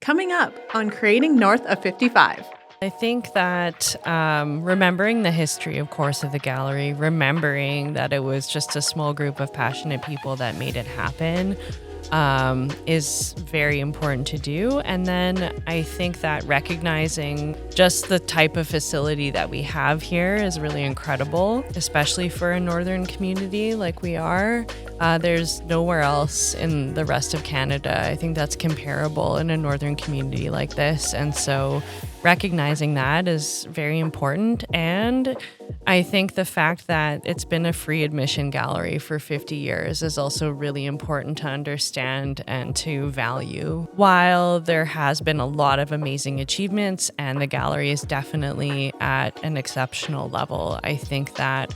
coming up on Creating North of 55. I think that remembering the history, of course, of the gallery, remembering that it was just a small group of passionate people that made it happen is very important to do. And then I think that recognizing just the type of facility that we have here is really incredible, especially for a northern community like we are. There's nowhere else in the rest of Canada, I think, that's comparable in a northern community like this. And so recognizing that is very important. And I think the fact that it's been a free admission gallery for 50 years is also really important to understand and to value. While there has been a lot of amazing achievements and the gallery is definitely at an exceptional level, I think that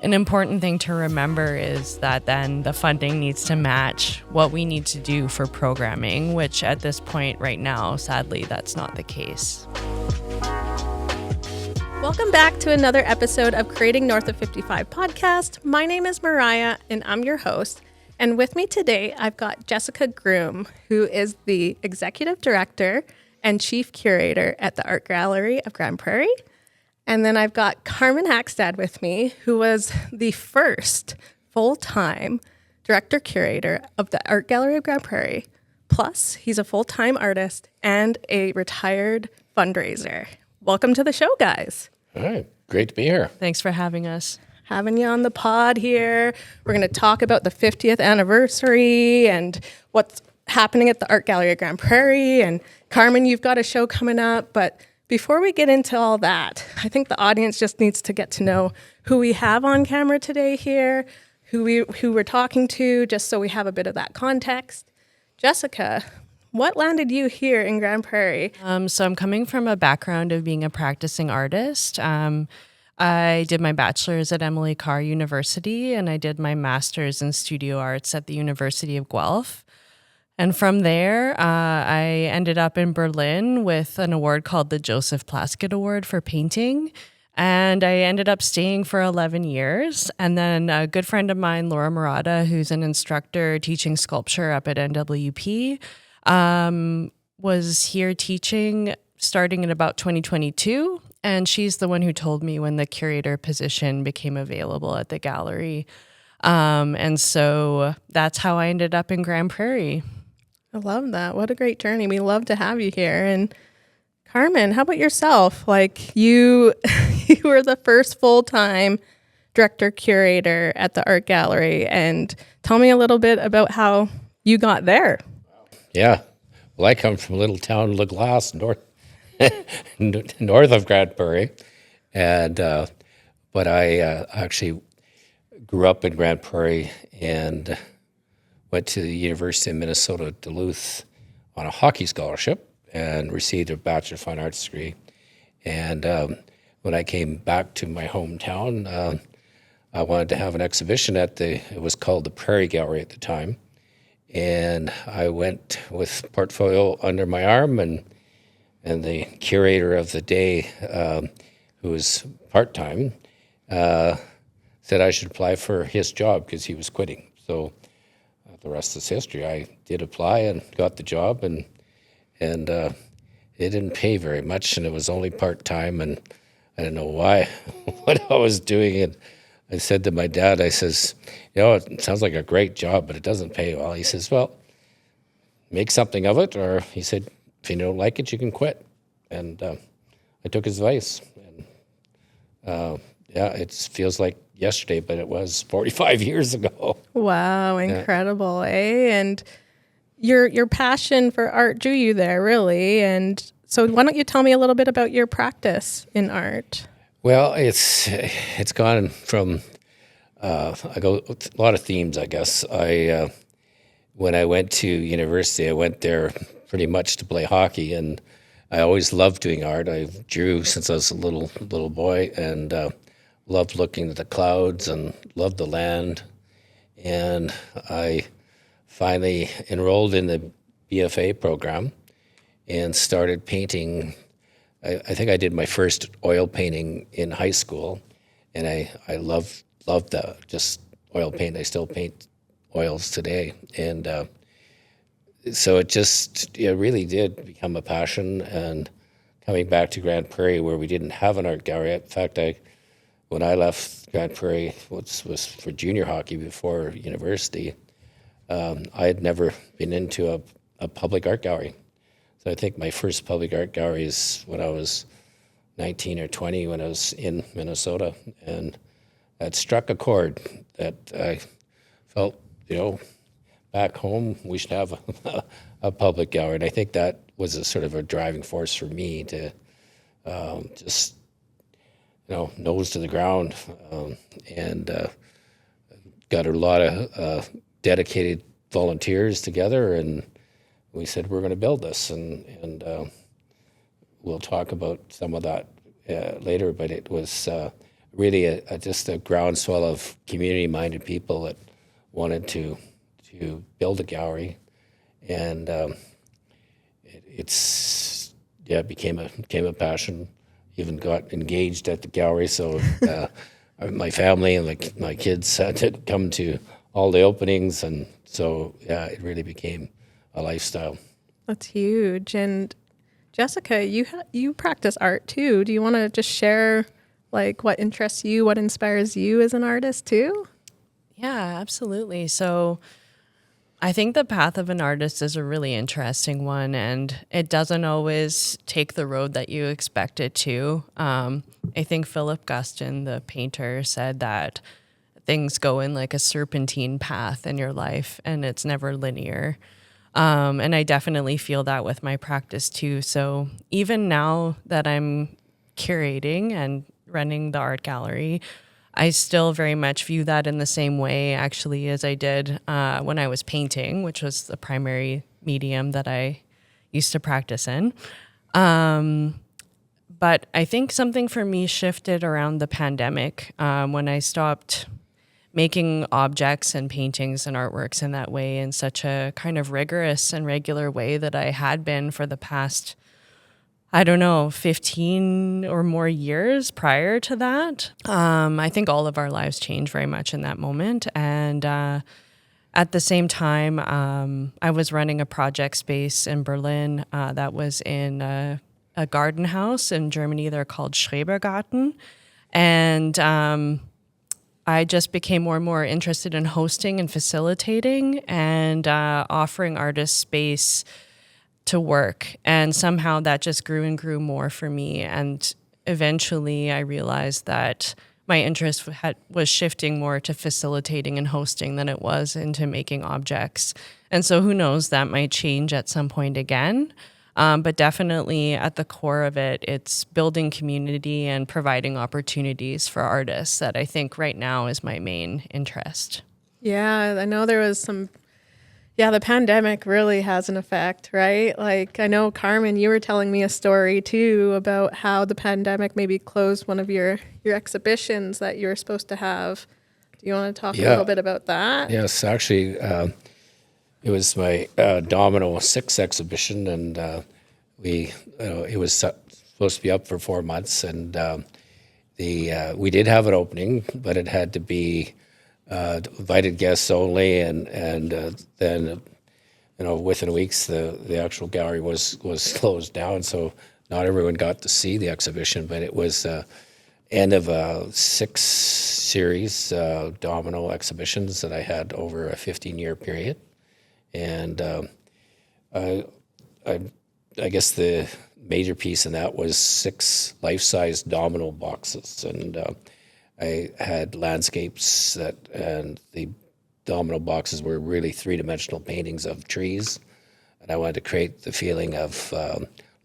an important thing to remember is that then the funding needs to match what we need to do for programming, which at this point right now, sadly, that's not the case. Welcome back to another episode of Creating North of 55 podcast. My name is Mariah and I'm your host. And with me today, I've got Jessica Groome, who is the Executive Director and Chief Curator at the Art Gallery of Grande Prairie. And then I've got Carmen Haakstad with me, who was the first full-time Director Curator of the Art Gallery of Grande Prairie. Plus, he's a full-time artist and a retired fundraiser. Welcome to the show, guys. All right. Great to be here. Thanks for having us. Having you on the pod here. We're going to talk about the 50th anniversary and what's happening at the Art Gallery of Grande Prairie. And Carmen, you've got a show coming up. But before we get into all that, I think the audience just needs to get to know who we have on camera today here, who we're talking to, just so we have a bit of that context. Jessica, what landed you here in Grande Prairie? So I'm coming from a background of being a practicing artist. I did my bachelor's at Emily Carr University, and I did my master's in studio arts at the University of Guelph. And from there, I ended up in Berlin with an award called the Joseph Plaskett Award for painting. And I ended up staying for 11 years. And then a good friend of mine, Laura Murata, who's an instructor teaching sculpture up at NWP, was here teaching starting in about 2022. And she's the one who told me when the curator position became available at the gallery. And so that's how I ended up in Grande Prairie. I love that. What a great journey. We love to have you here. And Carmen, how about yourself? Like you were the first full-time director curator at the art gallery. And tell me a little bit about how you got there. Yeah. Well, I come from a little town, La Glace, north of Grande Prairie. And, but I actually grew up in Grande Prairie and went to the University of Minnesota Duluth on a hockey scholarship and received a Bachelor of Fine Arts degree. And when I came back to my hometown, I wanted to have an exhibition it was called the Prairie Gallery at the time. And I went with portfolio under my arm, and the curator of the day, who was part-time, said I should apply for his job because he was quitting. So the rest is history. I did apply and got the job, and it didn't pay very much, and it was only part-time, and I didn't know why, what I was doing. And I said to my dad, I says, it sounds like a great job, but it doesn't pay well. He says, well, make something of it, or he said, if you don't like it, you can quit. And I took his advice. And, it feels like yesterday, but it was 45 years ago. Wow, incredible, And your passion for art drew you there, really. And so why don't you tell me a little bit about your practice in art? Well, it's gone from I go a lot of themes, I guess. When I went to university, I went there pretty much to play hockey, and I always loved doing art. I drew since I was a little boy, and loved looking at the clouds and loved the land. And I finally enrolled in the BFA program and started painting. I think I did my first oil painting in high school, and I loved just oil paint. I still paint oils today. And so it really did become a passion. And coming back to Grande Prairie, where we didn't have an art gallery. In fact, when I left Grande Prairie, which was for junior hockey before university, I had never been into a public art gallery. So I think my first public art gallery is when I was 19 or 20, when I was in Minnesota. And that struck a chord that I felt, back home, we should have a public gallery. And I think that was a sort of a driving force for me to just, nose to the ground, and got a lot of dedicated volunteers together, and we said we're going to build this, and we'll talk about some of that later. But it was really just a groundswell of community-minded people that wanted to build a gallery, and it became a passion. Even got engaged at the gallery, so my family and my kids had to come to all the openings, and so it really became a lifestyle. That's huge. And Jessica, you practice art too. Do you want to just share what interests you, what inspires you as an artist too? Yeah, absolutely. So I think the path of an artist is a really interesting one, and it doesn't always take the road that you expect it to. I think Philip Guston, the painter, said that things go in like a serpentine path in your life, and it's never linear. And I definitely feel that with my practice too. So even now that I'm curating and running the art gallery, I still very much view that in the same way, actually, as I did when I was painting, which was the primary medium that I used to practice in. But I think something for me shifted around the pandemic when I stopped making objects and paintings and artworks in that way, in such a kind of rigorous and regular way that I had been for the past 15 or more years prior to that. I think all of our lives changed very much in that moment. And at the same time, I was running a project space in Berlin that was in a garden house in Germany. They're called Schrebergarten. And I just became more and more interested in hosting and facilitating and offering artists space to work, and somehow that just grew and grew more for me. And eventually I realized that my interest was shifting more to facilitating and hosting than it was into making objects. And so who knows, that might change at some point again. But definitely at the core of it, it's building community and providing opportunities for artists that I think right now is my main interest. Yeah, I know there was the pandemic really has an effect, right? I know, Carmen, you were telling me a story too about how the pandemic maybe closed one of your exhibitions that you were supposed to have. Do you want to talk a little bit about that? Yes, actually, it was my Domino 6 exhibition, and it was supposed to be up for 4 months, and we did have an opening, but it had to be invited guests only, and then within weeks the actual gallery was closed down, so not everyone got to see the exhibition. But it was end of a 6 series domino exhibitions that I had over a 15-year period, and I guess the major piece in that was 6 life-size domino boxes, and I had landscapes and the domino boxes were really 3-dimensional paintings of trees, and I wanted to create the feeling of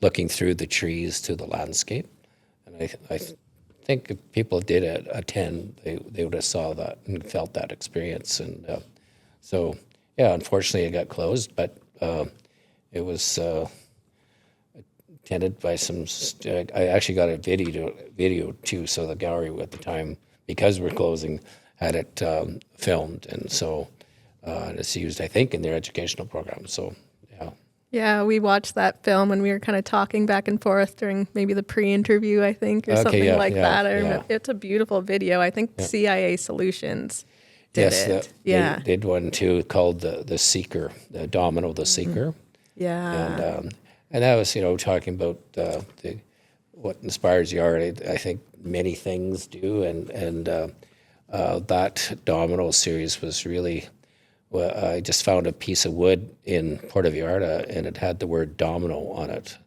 looking through the trees to the landscape. And I think if people did attend, they would have saw that and felt that experience. And so, unfortunately it got closed, but it was attended by some. I actually got a video too, so the gallery at the time, because we're closing, had it filmed, and so it's used, I think, in their educational program. So, yeah. Yeah, we watched that film and we were kind of talking back and forth during maybe the pre-interview, I think, or something like that. I remember it's a beautiful video. I think CIA Solutions. did Yes, it. they did one too called the Seeker, the Domino, the Seeker. Yeah. And that was, talking about what inspires the art. I think many things do, and that Domino series was really. Well, I just found a piece of wood in Puerto Vallarta, and it had the word domino on it.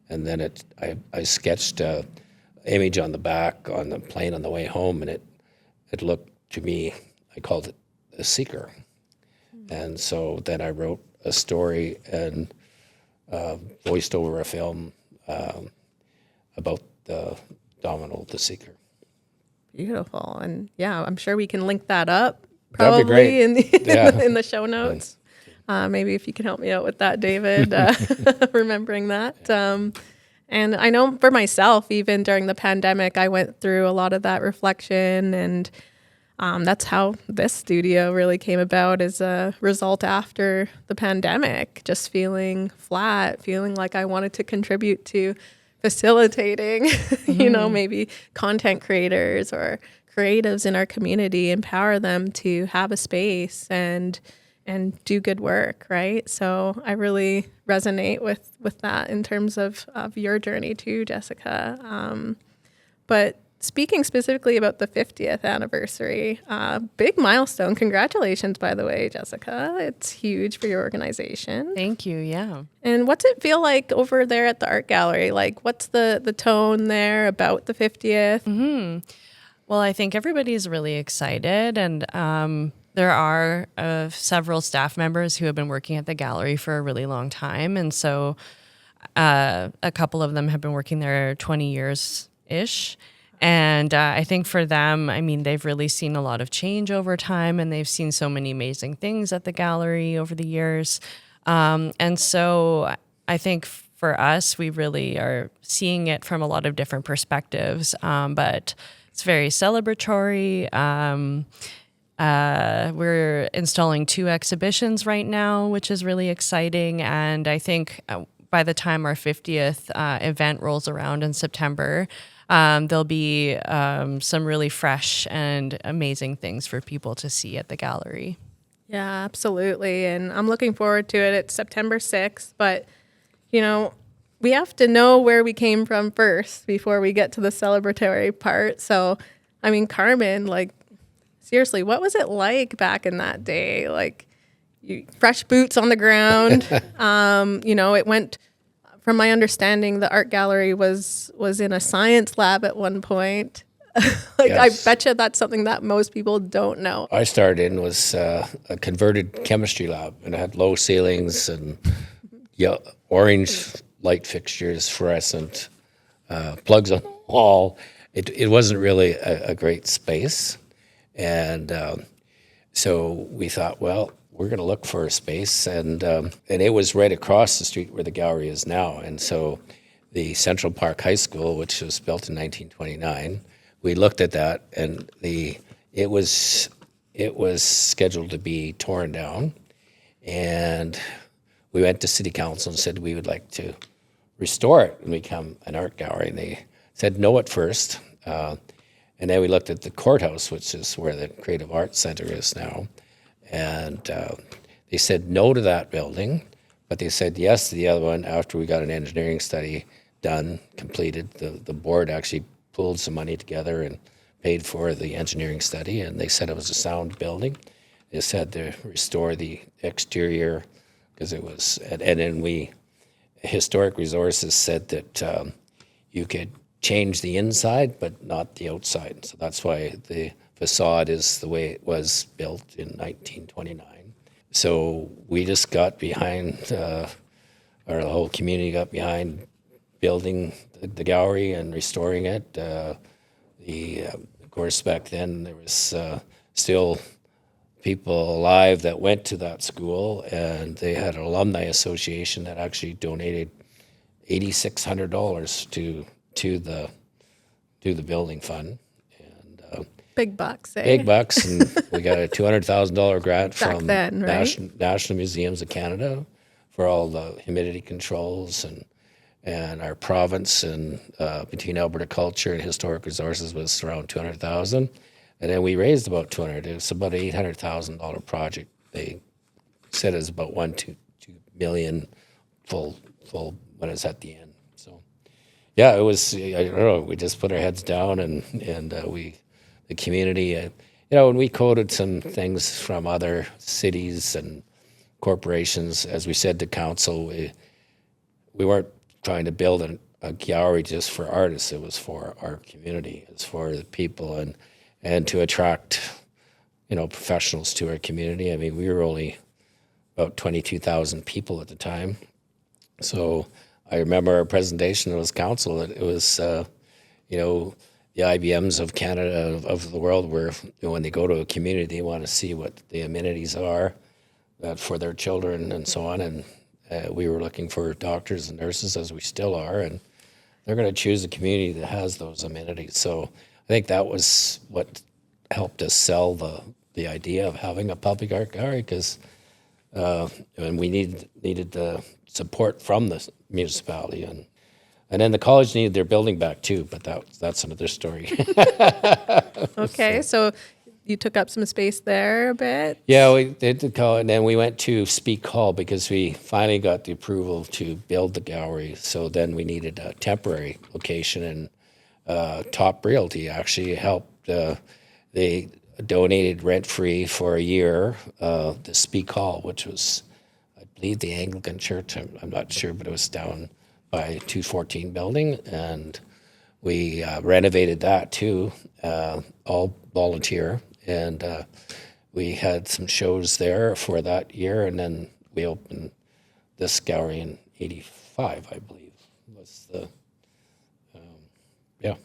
And then I sketched an image on the back on the plane on the way home, and it looked to me, I called it a seeker. And so then I wrote a story and voiced over a film about the domino, the seeker. Beautiful. And yeah, I'm sure we can link that up That'd be great. probably in the Yeah. in the show notes. Maybe if you can help me out with that, David, remembering that. And I know for myself, even during the pandemic, I went through a lot of that reflection, and that's how this studio really came about as a result after the pandemic, just feeling flat, feeling like I wanted to contribute to facilitating, maybe content creators or creatives in our community, empower them to have a space and do good work, right? So I really resonate with that in terms of your journey too, Jessica. But speaking specifically about the 50th anniversary, big milestone. Congratulations, by the way, Jessica. It's huge for your organization. Thank you. Yeah. And what's it feel like over there at the art gallery? Like, what's the tone there about the 50th? Well, I think everybody's really excited, and there are several staff members who have been working at the gallery for a really long time, and so a couple of them have been working there 20 years-ish. And I think for them, I mean, they've really seen a lot of change over time, and they've seen so many amazing things at the gallery over the years. And so I think for us, we really are seeing it from a lot of different perspectives, but it's very celebratory. We're installing 2 exhibitions right now, which is really exciting. And I think by the time our 50th event rolls around in September, there'll be some really fresh and amazing things for people to see at the gallery. Yeah, absolutely. And I'm looking forward to it. It's September 6th, but, we have to know where we came from first before we get to the celebratory part. So, I mean, Carmen, seriously, what was it like back in that day? Fresh boots on the ground. It went, from my understanding, the art gallery was in a science lab at one point. Yes. I bet you that's something that most people don't know. I started in was a converted chemistry lab, and it had low ceilings and orange light fixtures, fluorescent plugs on the wall. It wasn't really a great space, and so we thought, well, we're going to look for a space, and it was right across the street where the gallery is now, and so the Central Park High School, which was built in 1929, we looked at that, and it was scheduled to be torn down, and we went to City Council and said we would like to restore it and become an art gallery, and they said no at first, and then we looked at the courthouse, which is where the Creative Arts Centre is now, and they said no to that building, but they said yes to the other one after we got an engineering study done, completed. The board actually pulled some money together and paid for the engineering study, and they said it was a sound building. They said to restore the exterior because it was, and then Historic Resources said that you could change the inside but not the outside. So that's why the facade is the way it was built in 1929. So we just got behind, or the whole community got behind building the gallery and restoring it. Of course, back then there was still people alive that went to that school, and they had an alumni association that actually donated $8,600 to the building fund. And big bucks, eh? Big bucks, and we got a $200,000 grant back from then, right? National Museums of Canada for all the humidity controls, and our province and between Alberta Culture and Historic Resources was around $200,000. And then we raised about 200. It was about $800,000 project. They said it was about 2 million full when it's at the end. So, yeah, it was. I don't know. We just put our heads down and the community. When we quoted some things from other cities and corporations, as we said to council, we weren't trying to build a gallery just for artists. It was for our community. It's for the people and to attract, professionals to our community. I mean, we were only about 22,000 people at the time. So I remember our presentation as council. It was, the IBMs of Canada, of the world, where when they go to a community, they want to see what the amenities are for their children and so on. And we were looking for doctors and nurses, as we still are, and they're going to choose a community that has those amenities. So I think that was what helped us sell the idea of having a public art gallery, because and we needed the support from the municipality, and then the college needed their building back too, but that's another story. Okay, so you took up some space there a bit? Yeah, we did the college, and then we went to Speak Hall because we finally got the approval to build the gallery. So then we needed a temporary location, and Top Realty actually helped. They donated rent-free for a year the Speak Hall, which was, I believe, the Anglican Church. I'm not sure, but it was down by 214 building, and we renovated that too, all volunteer, and we had some shows there for that year, and then we opened this gallery in '85, I believe. Was the yeah.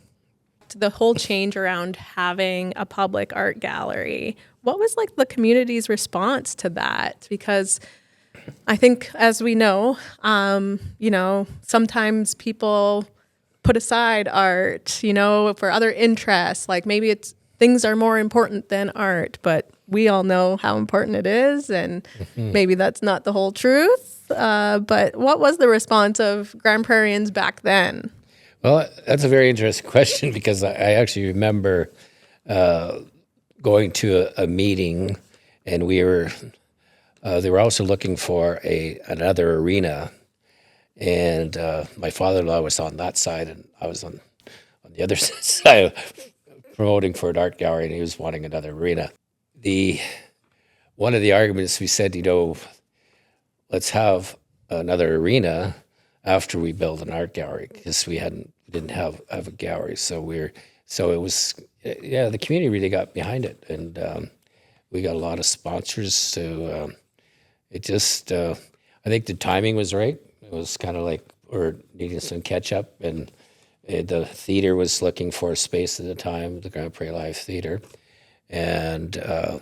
The whole change around having a public art gallery, what was like the community's response to that? Because I think, as we know, sometimes people put aside art, for other interests. Like maybe things are more important than art, but we all know how important it is, and maybe that's not the whole truth. But what was the response of Grande Prairians back then? Well, that's a very interesting question, because I actually remember going to a meeting, and we were. They were also looking for another arena, and my father-in-law was on that side, and I was on the other side, promoting for an art gallery, and he was wanting another arena. One of the arguments we said, let's have another arena after we build an art gallery, because we didn't have a gallery, so it was the community really got behind it, and we got a lot of sponsors. So it just I think the timing was right. It was kind of like we're needing some catch up, and the theater was looking for a space at the time, the Grande Prairie Live Theater, and the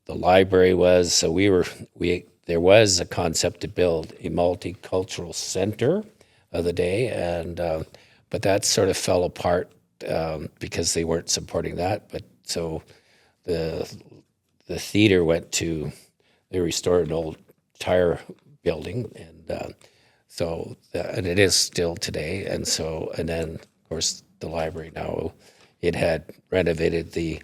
library was. So there was a concept to build a multicultural center of the day, and but that sort of fell apart because they weren't supporting that. But so the theater they restored an old tire building, and and it is still today. And then of course the library now, it had renovated the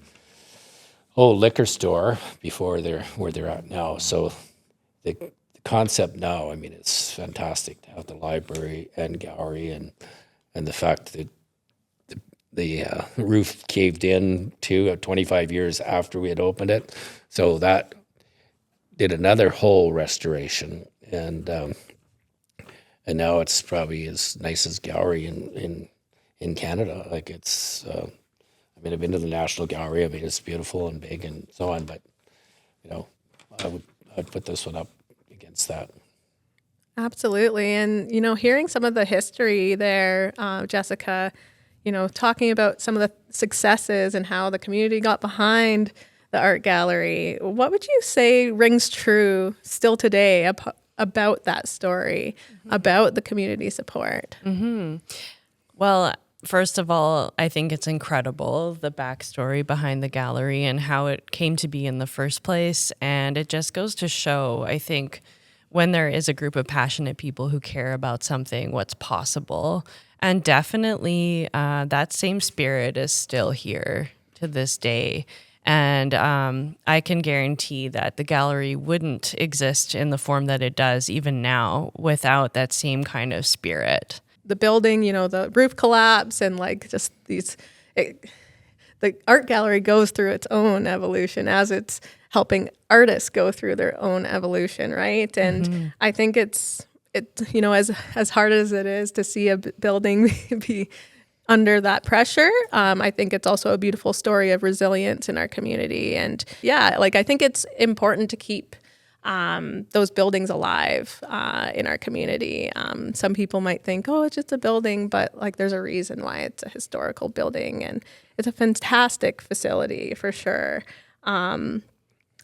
old liquor store before where they're at now. So the concept now, I mean, it's fantastic to have the library and gallery, and the fact that the roof caved in too 25 years after we had opened it. So that did another whole restoration, and now it's probably as nice as gallery in Canada. Like it's, I've been to the National Gallery. I mean, it's beautiful and big and so on. But I'd put this one up against that. Absolutely. And, hearing some of the history there, Jessica, talking about some of the successes and how the community got behind the art gallery, what would you say rings true still today about that story, about the community support? Well, first of all, I think it's incredible, the backstory behind the gallery and how it came to be in the first place. And it just goes to show, I think, when there is a group of passionate people who care about something, what's possible. And definitely that same spirit is still here to this day. And I can guarantee that the gallery wouldn't exist in the form that it does even now without that same kind of spirit. The building, the roof collapse and like just the art gallery goes through its own evolution as it's helping artists go through their own evolution, right? And I think it's as hard as it is to see a building be under that pressure, I think it's also a beautiful story of resilience in our community. And I think it's important to keep those buildings alive in our community. Some people might think, oh, it's just a building, but like there's a reason why it's a historical building, and it's a fantastic facility for sure. And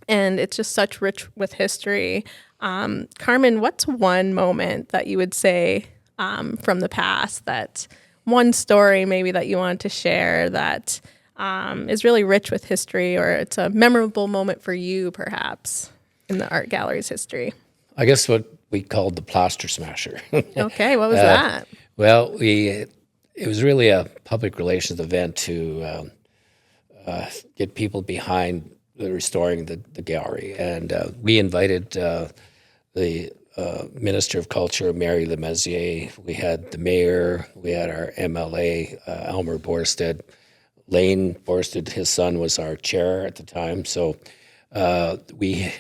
it's just such rich with history. Carmen, what's one moment that you would say from the past, that one story maybe that you want to share that is really rich with history, or it's a memorable moment for you perhaps in the art gallery's history? I guess what we called the plaster smasher. Okay, what was that? Well, it was really a public relations event to get people behind the restoring the gallery. And we invited the Minister of Culture, Mary Lemessier. We had the mayor. We had our MLA, Elmer Borsted. Lane Borsted, his son, was our chair at the time. So we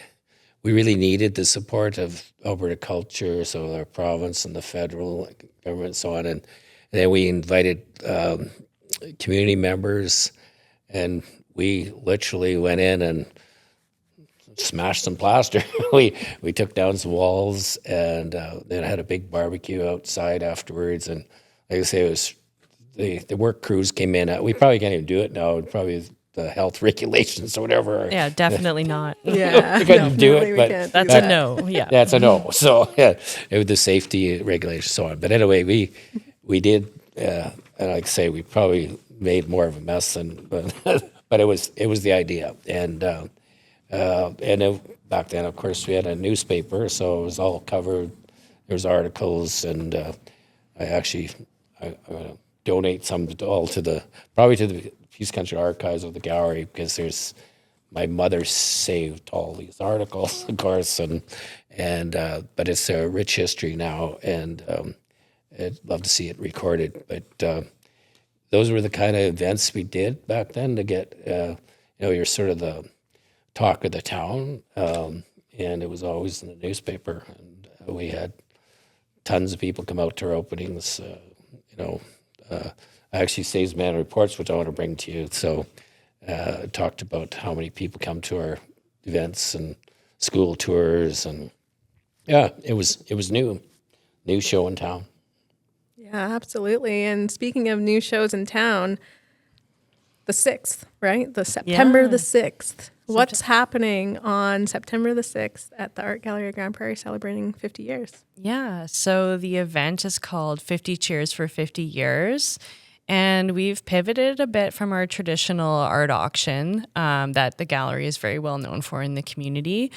really needed the support of Alberta culture, so our province and the federal government and so on. And then we invited community members, and we literally went in and smashed some plaster. we took down some walls, and then had a big barbecue outside afterwards. And like I say, it was the work crews came in. We probably can't even do it now. Probably the health regulations or whatever. Yeah, definitely not. Yeah, we couldn't do it, but that's a no. Yeah, that's a no. So yeah, it was the safety regulations, so on. But anyway, we did, and like I say, we probably made more of a mess than, but it was the idea. And back then, of course, we had a newspaper, so it was all covered. There was articles, and I donate some to the Peace Country Archives of the gallery, because my mother saved all these articles, of course, but it's a rich history now, and I'd love to see it recorded. But those were the kind of events we did back then to get, you're sort of the talk of the town, and it was always in the newspaper, and we had tons of people come out to our openings. I actually saved Man Reports, which I want to bring to you. So talked about how many people come to our events and school tours, and it was new show in town. Yeah, absolutely. And speaking of new shows in town, the 6th, right? September the 6th. What's happening on September the 6th at the Art Gallery of Grande Prairie, celebrating 50 years? Yeah, so the event is called 50 Cheers for 50 Years. And we've pivoted a bit from our traditional art auction that the gallery is very well known for in the community.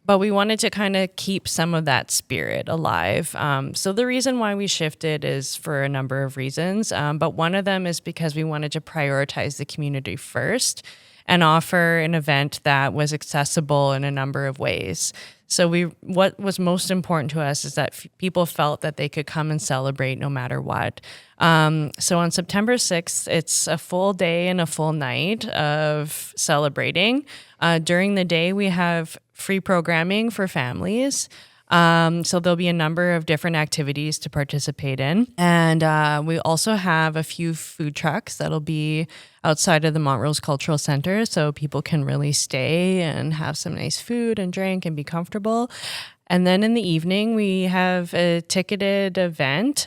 But we wanted to kind of keep some of that spirit alive. So the reason why we shifted is for a number of reasons. But one of them is because we wanted to prioritize the community first and offer an event that was accessible in a number of ways. So what was most important to us is that people felt that they could come and celebrate no matter what. So on September 6th, it's a full day and a full night of celebrating. During the day, we have free programming for families. So there'll be a number of different activities to participate in. And we also have a few food trucks that'll be outside of the Montrose Cultural Centre, so people can really stay and have some nice food and drink and be comfortable. And then in the evening, we have a ticketed event,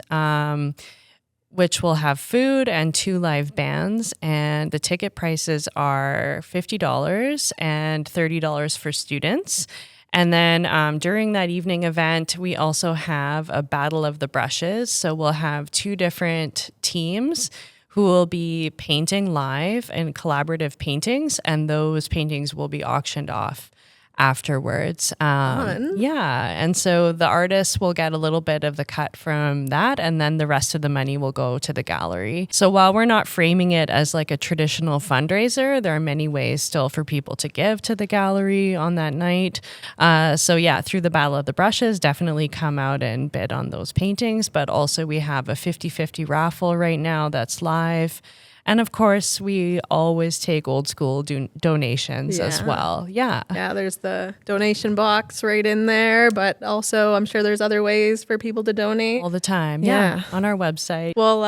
which will have food and 2 live bands. And the ticket prices are $50 and $30 for students. And then during that evening event, we also have a Battle of the Brushes. So we'll have 2 different teams who will be painting live in collaborative paintings, and those paintings will be auctioned off afterwards. Fun. Yeah. And so the artists will get a little bit of the cut from that, and then the rest of the money will go to the gallery. So while we're not framing it as like a traditional fundraiser, there are many ways still for people to give to the gallery on that night. So yeah, through the Battle of the Brushes, definitely come out and bid on those paintings. But also we have a 50-50 raffle right now that's live. And of course, we always take old school donations as Yeah. well. Yeah. Yeah, there's the donation box right in there, but also I'm sure there's other ways for people to donate. All the time. Yeah. Yeah. On our website. We'll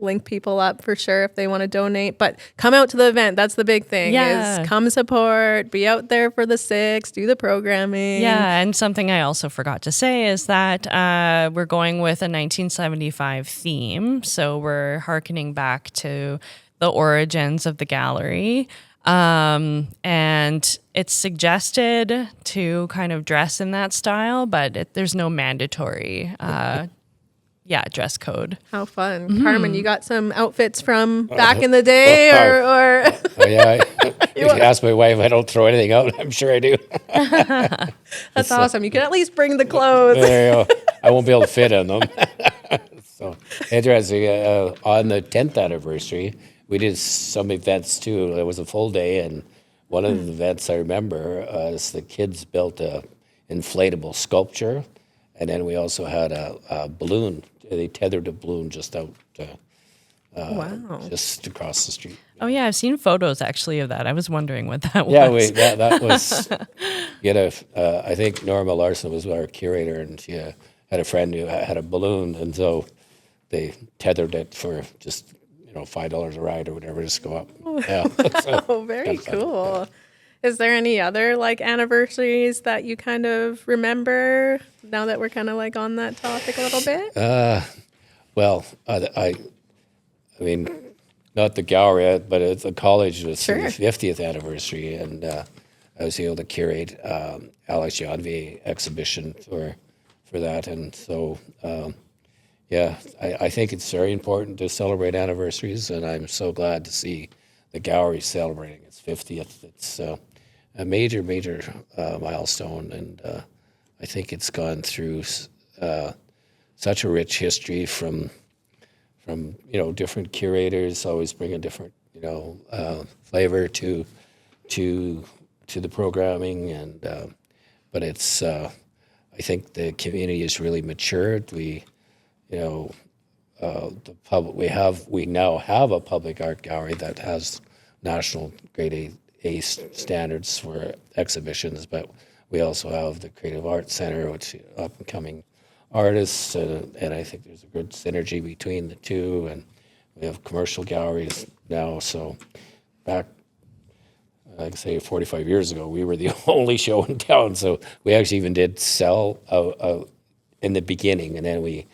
link people up for sure if they want to donate, but come out to the event. That's the big thing Yeah. is come support, be out there for the 6, do the programming. Yeah, and something I also forgot to say is that we're going with a 1975 theme. So we're hearkening back to the origins of the gallery. And it's suggested to kind of dress in that style, but there's no mandatory dress code. How fun. Carmen, you got some outfits from back in the day or Oh, yeah. If you ask my wife, I don't throw anything out. I'm sure I do. That's awesome. You can at least bring the clothes. There you go. I won't be able to fit in them. So interesting. On the 10th anniversary, we did some events too. It was a full day, and one of the events I remember is the kids built a inflatable sculpture, and then we also had a balloon. They tethered a balloon just out, Wow. just across the street. Oh yeah, I've seen photos actually of that. I was wondering what that was. Yeah, that was. I think Norma Larson was our curator, and she had a friend who had a balloon, and so they tethered it for just $5 a ride or whatever, just go up. Yeah. So, Oh, very that's fun. cool. Is there any other like anniversaries that you kind of remember now that we're kind of like on that topic a little bit? Well, I mean, not the gallery, but the college was Sure. the 50th anniversary, and I was able to curate Alex Janvier exhibition for that, and so I think it's very important to celebrate anniversaries, and I'm so glad to see the gallery celebrating its 50th. It's a major milestone, and I think it's gone through such a rich history from different curators, always bring a different flavor to the programming, and but it's I think the community has really matured. We we now have a public art gallery that has national grade A standards for exhibitions, but we also have the Creative Arts Centre, which up and coming artists, and I think there's a good synergy between the two, and we have commercial galleries now. So back, like I say, 45 years ago, we were the only show in town, so we actually even did sell in the beginning, and then we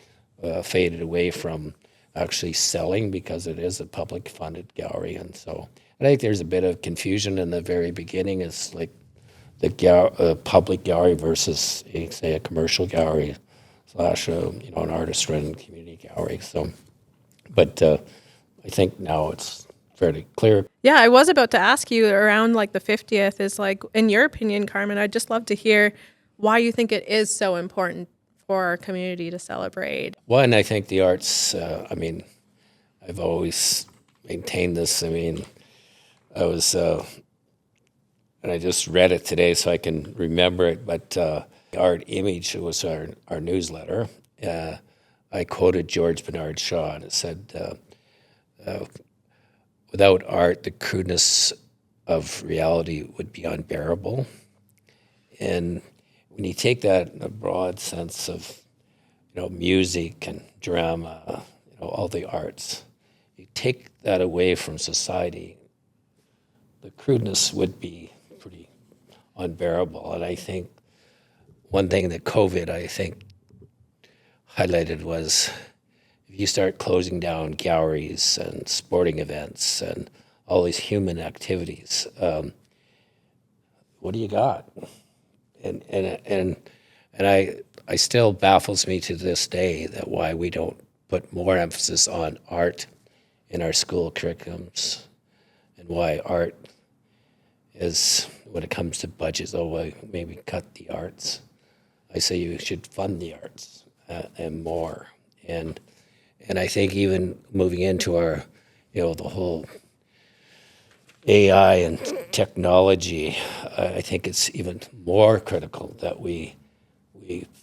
faded away from actually selling because it is a public funded gallery. And so I think there's a bit of confusion in the very beginning. It's like the public gallery versus a commercial gallery / an artist run community gallery. So, but I think now it's fairly clear. Yeah, I was about to ask you around like the 50th is like, in your opinion, Carmen, I'd just love to hear why you think it is so important for our community to celebrate. One, I think the arts, I've always maintained this. I was, and I just read it today so I can remember it, but Art Image was our newsletter. I quoted George Bernard Shaw, and it said, without art, the crudeness of reality would be unbearable. And when you take that in a broad sense of, music and drama, all the arts, you take that away from society, the crudeness would be pretty unbearable. And I think one thing that COVID, highlighted was if you start closing down galleries and sporting events and all these human activities, what do you got? And I still baffles me to this day that why we don't put more emphasis on art in our school curriculums, and why art is when it comes to budgets, well, maybe cut the arts. I say you should fund the arts and more. And I think even moving into our, the whole AI and technology, I think it's even more critical that we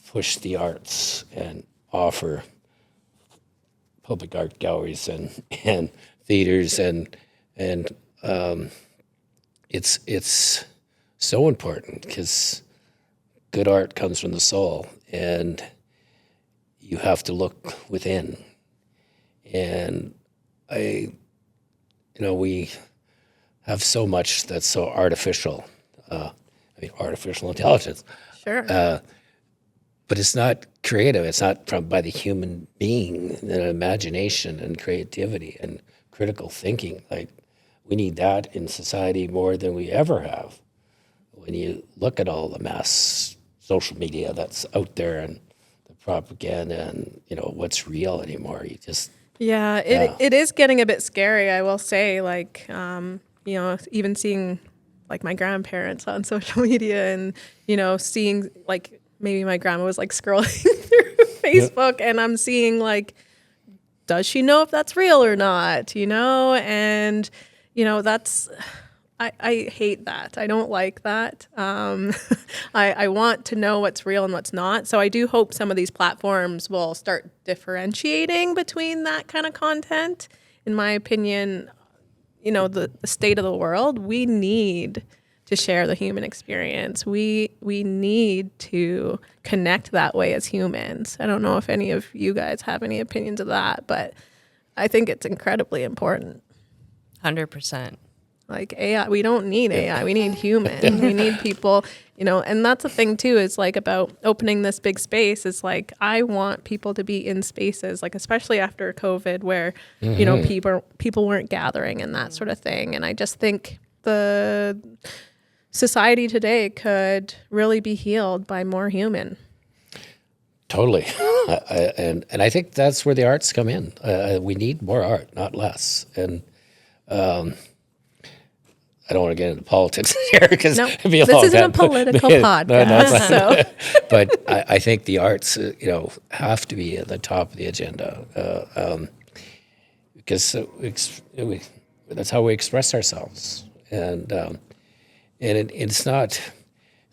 push the arts and offer public art galleries and theaters and it's so important because good art comes from the soul, and you have to look within. And we have so much that's so artificial. Artificial intelligence. Sure. But it's not creative. It's not by the human being, and imagination and creativity and critical thinking. Like, we need that in society more than we ever have. When you look at all the mass social media that's out there and the propaganda and, what's real anymore, you just... Yeah, it is getting a bit scary, I will say. Like, even seeing like my grandparents on social media and, seeing like maybe my grandma was like scrolling through Facebook and I'm seeing like, does she know if that's real or not? And, that's, I hate that. I don't like that. I want to know what's real and what's not. So I do hope some of these platforms will start differentiating between that kind of content. In my opinion, the state of the world, we need to share the human experience. We need to connect that way as humans. I don't know if any of you guys have any opinions of that, but I think it's incredibly important. 100%. Like AI, we don't need AI. We need humans. We need people, and that's the thing too, is like about opening this big space. Is like, I want people to be in spaces, like especially after COVID where, people weren't gathering and that sort of thing. And I just think the society today could really be healed by more human. Totally. And I think that's where the arts come in. We need more art, not less. And I don't want to get into politics here because it'd be a long time. This isn't a political podcast. But I think the arts, have to be at the top of the agenda because that's how we express ourselves. And it's not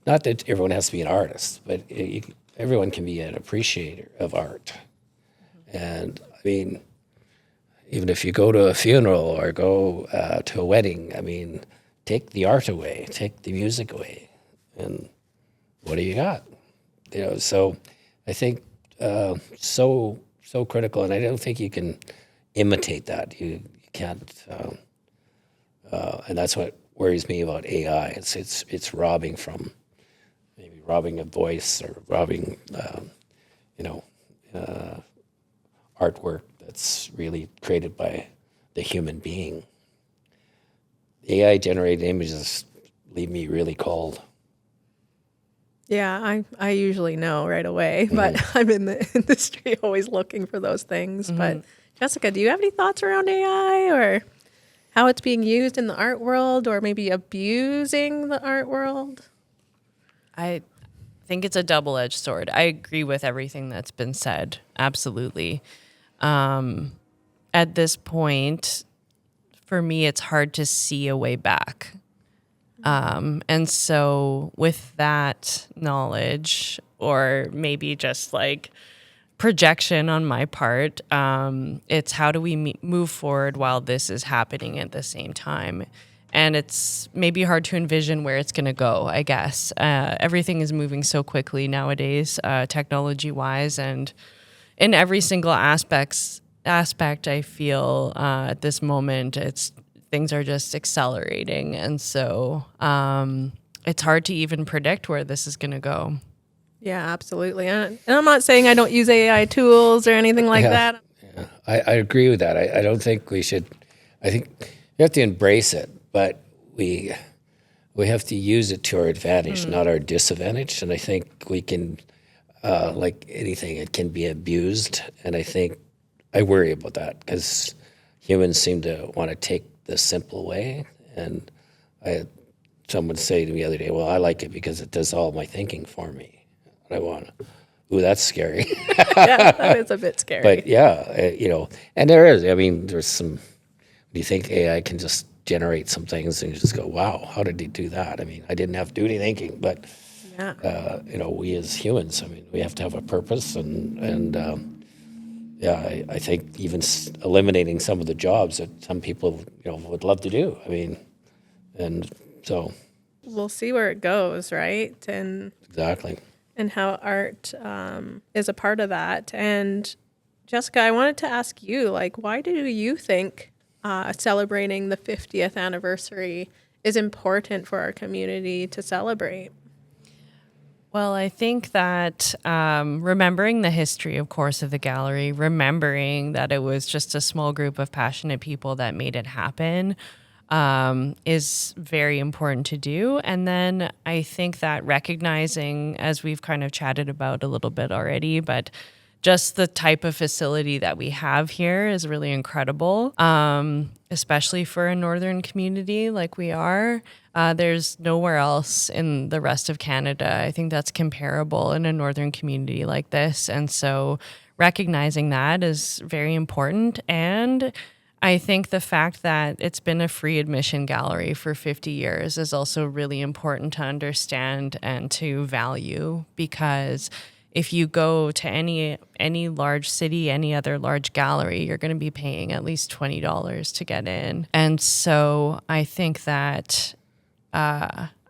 that everyone has to be an artist, but everyone can be an appreciator of art. And I mean, even if you go to a funeral or go to a wedding, take the art away, take the music away, and what do you got? So I think so critical, and I don't think you can imitate that. You can't, and that's what worries me about AI. It's robbing a voice or robbing, artwork that's really created by the human being. AI-generated images leave me really cold. Yeah, I usually know right away, but I'm in the industry always looking for those things. Mm-hmm. But Jessica, do you have any thoughts around AI or how it's being used in the art world or maybe abusing the art world? I think it's a double-edged sword. I agree with everything that's been said. Absolutely. At this point, for me, it's hard to see a way back. And so with that knowledge, or maybe just like projection on my part, it's how do we move forward while this is happening at the same time? And it's maybe hard to envision where it's going to go, I guess. Everything is moving so quickly nowadays, technology-wise, and in every single aspect, I feel at this moment, things are just accelerating. And so it's hard to even predict where this is going to go. Yeah, absolutely. And I'm not saying I don't use AI tools or anything like that. Yeah, I agree with that. I don't think we should. I think we have to embrace it, but we have to use it to our advantage, not our disadvantage. And I think we can, like anything, it can be abused. And I worry about that because humans seem to want to take the simple way. And I someone say to me the other day, well, I like it because it does all my thinking for me. And I want to, ooh, that's scary. Yeah, that is a bit scary. But yeah, and there is, I mean, there's some, do you think AI can just generate some things and you just go, wow, how did he do that? I mean, I didn't have to do any thinking, but, we as humans, I mean, we have to have a purpose and I think even eliminating some of the jobs that some people, would love to do. I mean, and so. We'll see where it goes, right? And Exactly. And how art is a part of that. And Jessica, I wanted to ask you, why do you think celebrating the 50th anniversary is important for our community to celebrate? Well, I think that remembering the history, of course, of the gallery, remembering that it was just a small group of passionate people that made it happen is very important to do. And then I think that recognizing, as we've kind of chatted about a little bit already, but just the type of facility that we have here is really incredible, especially for a northern community like we are. There's nowhere else in the rest of Canada, I think, that's comparable in a northern community like this. And so recognizing that is very important. And I think the fact that it's been a free admission gallery for 50 years is also really important to understand and to value, because if you go to any large city, any other large gallery, you're going to be paying at least $20 to get in. And so I think that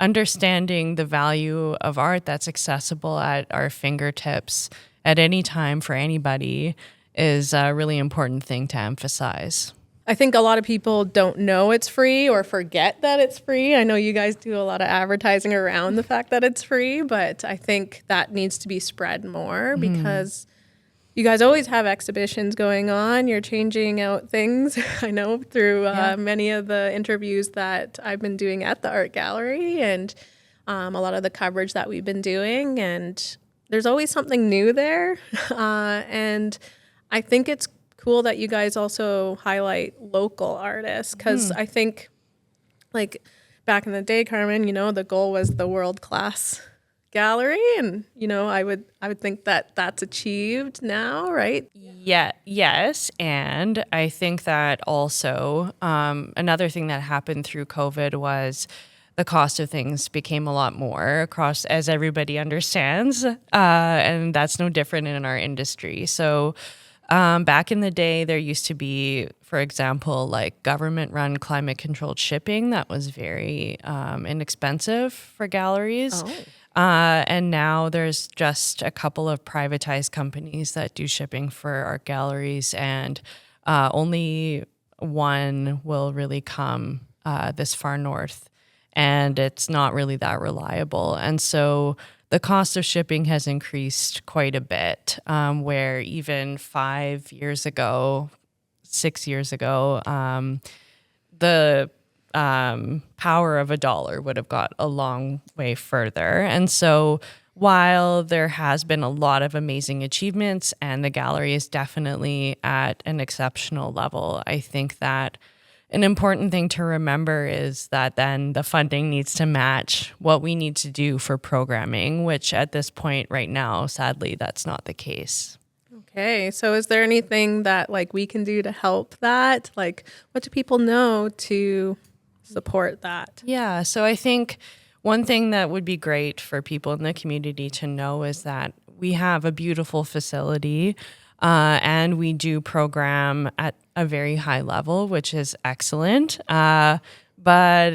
understanding the value of art that's accessible at our fingertips at any time for anybody is a really important thing to emphasize. I think a lot of people don't know it's free or forget that it's free. I know you guys do a lot of advertising around the fact that it's free, but I think that needs to be spread more because you guys always have exhibitions going on. You're changing out things, I know, through many of the interviews that I've been doing at the art gallery and a lot of the coverage that we've been doing. And there's always something new there. And I think it's cool that you guys also highlight local artists, because I think, back in the day, Carmen, the goal was the world-class gallery, and I would think that that's achieved now, right? Yeah, yes, and I think that also another thing that happened through COVID was the cost of things became a lot more across, as everybody understands, and that's no different in our industry. So back in the day, there used to be, for example, government-run climate-controlled shipping that was very inexpensive for galleries. Oh. And now there's just a couple of privatized companies that do shipping for art galleries, and only one will really come this far north, and it's not really that reliable. And so the cost of shipping has increased quite a bit, where even 6 years ago, the power of a dollar would have got a long way further. And so while there has been a lot of amazing achievements and the gallery is definitely at an exceptional level, I think that an important thing to remember is that then the funding needs to match what we need to do for programming, which at this point right now, sadly, that's not the case. Okay, so is there anything that we can do to help that? What do people know to support that? Yeah, so I think one thing that would be great for people in the community to know is that we have a beautiful facility, and we do program at a very high level, which is excellent. But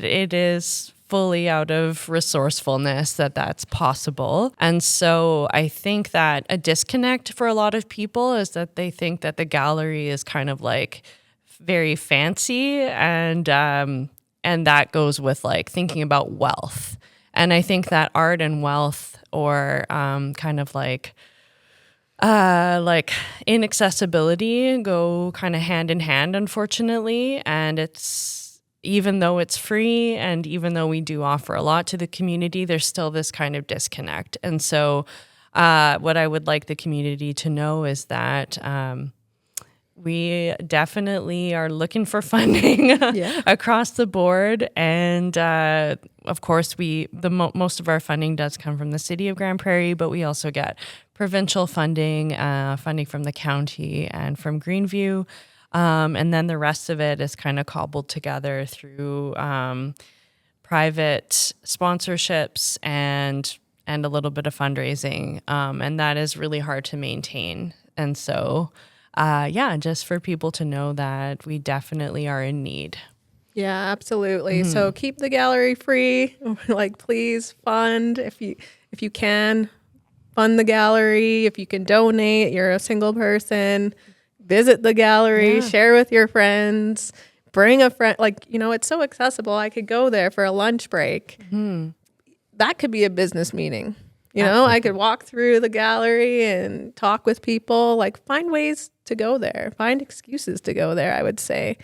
it is fully out of resourcefulness that's possible. And so I think that a disconnect for a lot of people is that they think that the gallery is kind of very fancy, and that goes with thinking about wealth. And I think that art and wealth, or inaccessibility, go kind of hand in hand, unfortunately. And it's, even though it's free and even though we do offer a lot to the community, there's still this kind of disconnect. And so what I would like the community to know is that We definitely are looking for funding across the board. And of course, most of our funding does come from the city of Grande Prairie, but we also get provincial funding, funding from the county and from Greenview. And then the rest of it is kind of cobbled together through private sponsorships and a little bit of fundraising. And that is really hard to maintain. And so, just for people to know that we definitely are in need. Yeah, absolutely. So keep the gallery free. Like, please fund if you can. Fund the gallery. If you can donate, you're a single person. Visit the gallery, share with your friends, bring a friend. Like, it's so accessible. I could go there for a lunch break. That could be a business meeting. I could walk through the gallery and talk with people, like find ways to go there, find excuses to go there, I would say,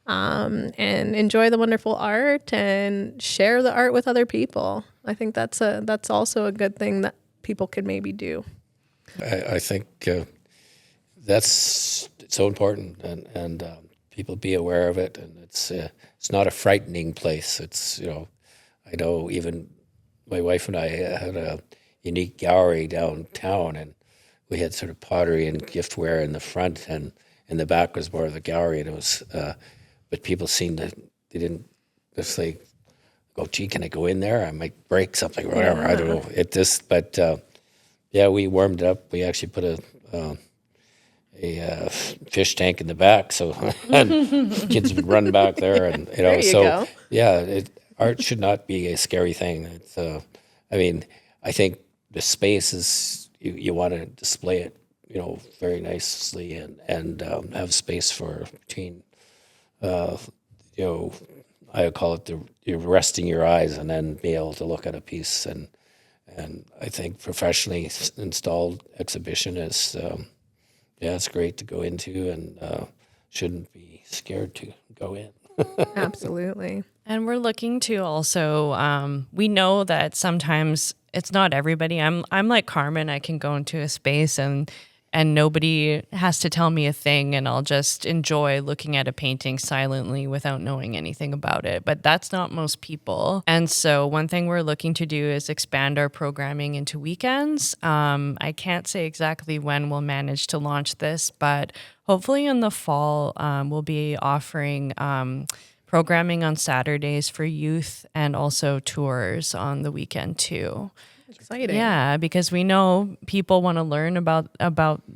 and enjoy the wonderful art and share the art with other people. I think that's also a good thing that people could maybe do. I think that's so important, and people be aware of it. And it's not a frightening place. It's I know even my wife and I had a unique gallery downtown, and we had sort of pottery and giftware in the front, and in the back was more of the gallery. And it was, but people seemed to they didn't just like go, gee, can I go in there? I might break something or whatever. I don't know. But we warmed it up. We actually put a fish tank in the back, so and kids would run back there, and there you go. Art should not be a scary thing. It's I think the space is you want to display it, very nicely, and have space for between, I call it you're resting your eyes and then be able to look at a piece, and I think professionally installed exhibition is, it's great to go into, and shouldn't be scared to go in. Absolutely. And we're looking to also, we know that sometimes it's not everybody. I'm like Carmen. I can go into a space and nobody has to tell me a thing, and I'll just enjoy looking at a painting silently without knowing anything about it. But that's not most people. And so one thing we're looking to do is expand our programming into weekends. I can't say exactly when we'll manage to launch this, but hopefully in the fall, we'll be offering programming on Saturdays for youth, and also tours on the weekend too. Exciting. Yeah, because we know people want to learn about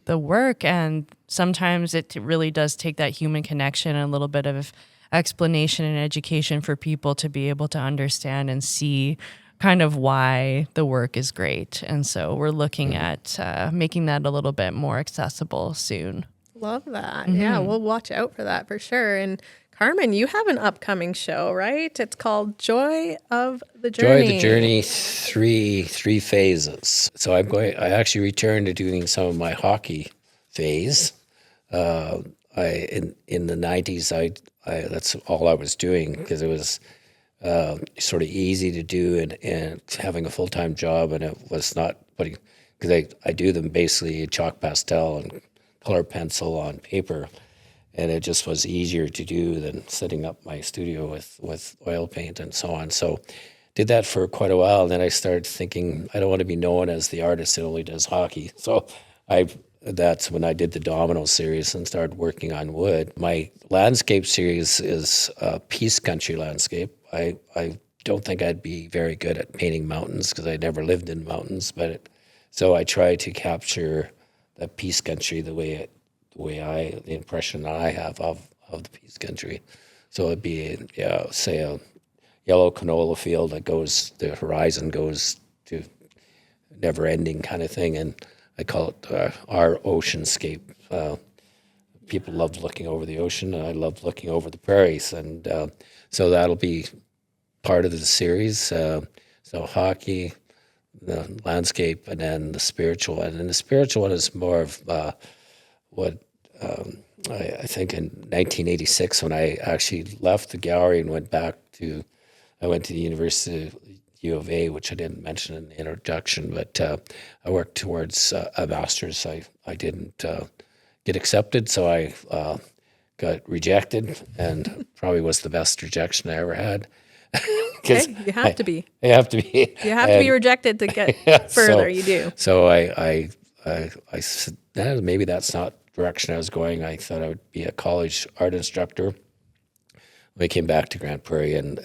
the work, and sometimes it really does take that human connection and a little bit of explanation and education for people to be able to understand and see kind of why the work is great. And so we're looking at making that a little bit more accessible soon. Love that. Yeah, we'll watch out for that for sure. And Carmen, you have an upcoming show, right? It's called Joy of the Journey. Joy of the Journey, three phases. So I actually returned to doing some of my hockey phase. In the 90s, I that's all I was doing, because it was sort of easy to do, and having a full-time job, and it was not putting, because I do them basically chalk pastel and color pencil on paper. And it just was easier to do than setting up my studio with oil paint and so on. So did that for quite a while. And then I started thinking, I don't want to be known as the artist that only does hockey. So that's when I did the Domino series and started working on wood. My landscape series is Peace Country landscape. I don't think I'd be very good at painting mountains, because I never lived in mountains. So I try to capture the Peace Country the impression that I have of the Peace Country. So it'd be, say a yellow canola field the horizon goes to never ending kind of thing. And I call it our oceanscape. People love looking over the ocean, and I love looking over the prairies. And so that'll be part of the series. So hockey, the landscape, and then the spiritual one. And the spiritual one is more of what I think in 1986, when I actually left the gallery and I went to the University of U of A, which I didn't mention in the introduction, but I worked towards a master's. I didn't get accepted. So I got rejected, and probably was the best rejection I ever had. Okay, you have to be. You have to be. You have to be rejected to get further. You do. So I said, maybe that's not the direction I was going. I thought I would be a college art instructor. When I came back to Grande Prairie, and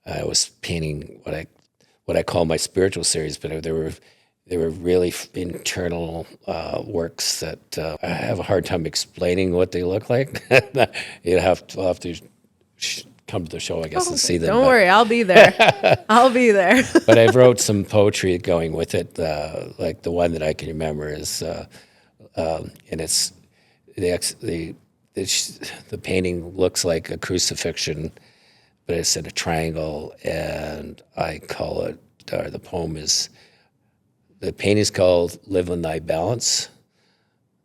I was painting what I call my spiritual series, but they were really internal works that I have a hard time explaining what they look like. You'll have to come to the show, I guess, and see them. Don't worry, I'll be there. I'll be there. But I wrote some poetry going with it. Like the one that I can remember is, and it's the painting looks like a crucifixion, but it's in a triangle, and I call it, the poem is, the painting is called Live in Thy Balance,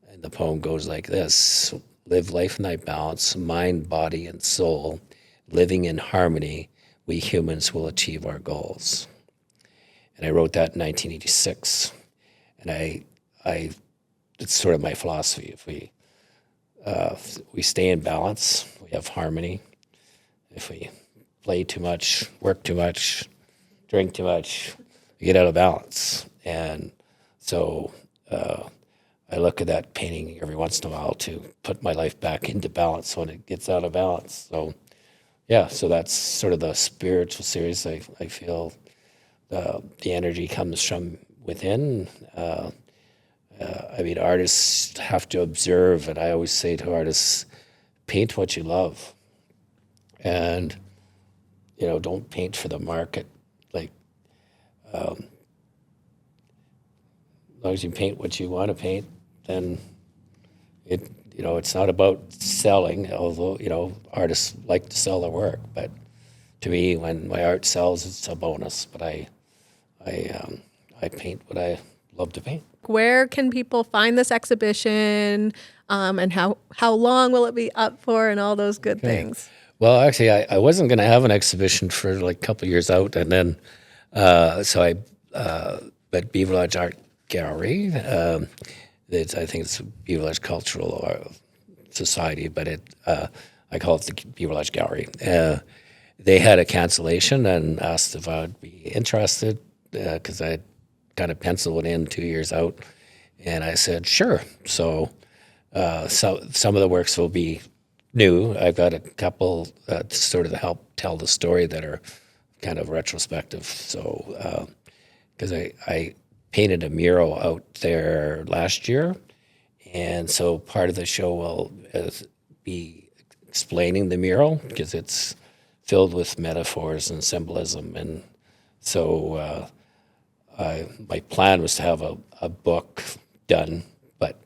and the poem goes like this: live life in thy balance, mind, body, and soul. Living in harmony, we humans will achieve our goals. And I wrote that in 1986, and it's sort of my philosophy. If we stay in balance, we have harmony. If we play too much, work too much, drink too much, we get out of balance. And so I look at that painting every once in a while to put my life back into balance when it gets out of balance. So yeah, so that's sort of the spiritual series. I feel the energy comes from within. I mean, artists have to observe, and I always say to artists, paint what you love. And, don't paint for the market. Like, as long as you paint what you want to paint, then it's not about selling, although, artists like to sell their work. But to me, when my art sells, it's a bonus. But I paint what I love to paint. Where can people find this exhibition, and how long will it be up for, and all those good things? Well, actually, I wasn't going to have an exhibition for like a couple of years out, and then but Beaverlodge Art Gallery. I think it's Beaverlodge Cultural Society, but I call it the Beaverlodge Gallery. They had a cancellation and asked if I would be interested, because I had kind of penciled it in 2 years out, and I said sure. So some of the works will be new. I've got a couple sort of to help tell the story that are kind of retrospective. So because I painted a mural out there last year, and so part of the show will be explaining the mural, because it's filled with metaphors and symbolism. And so my plan was to have a book done, but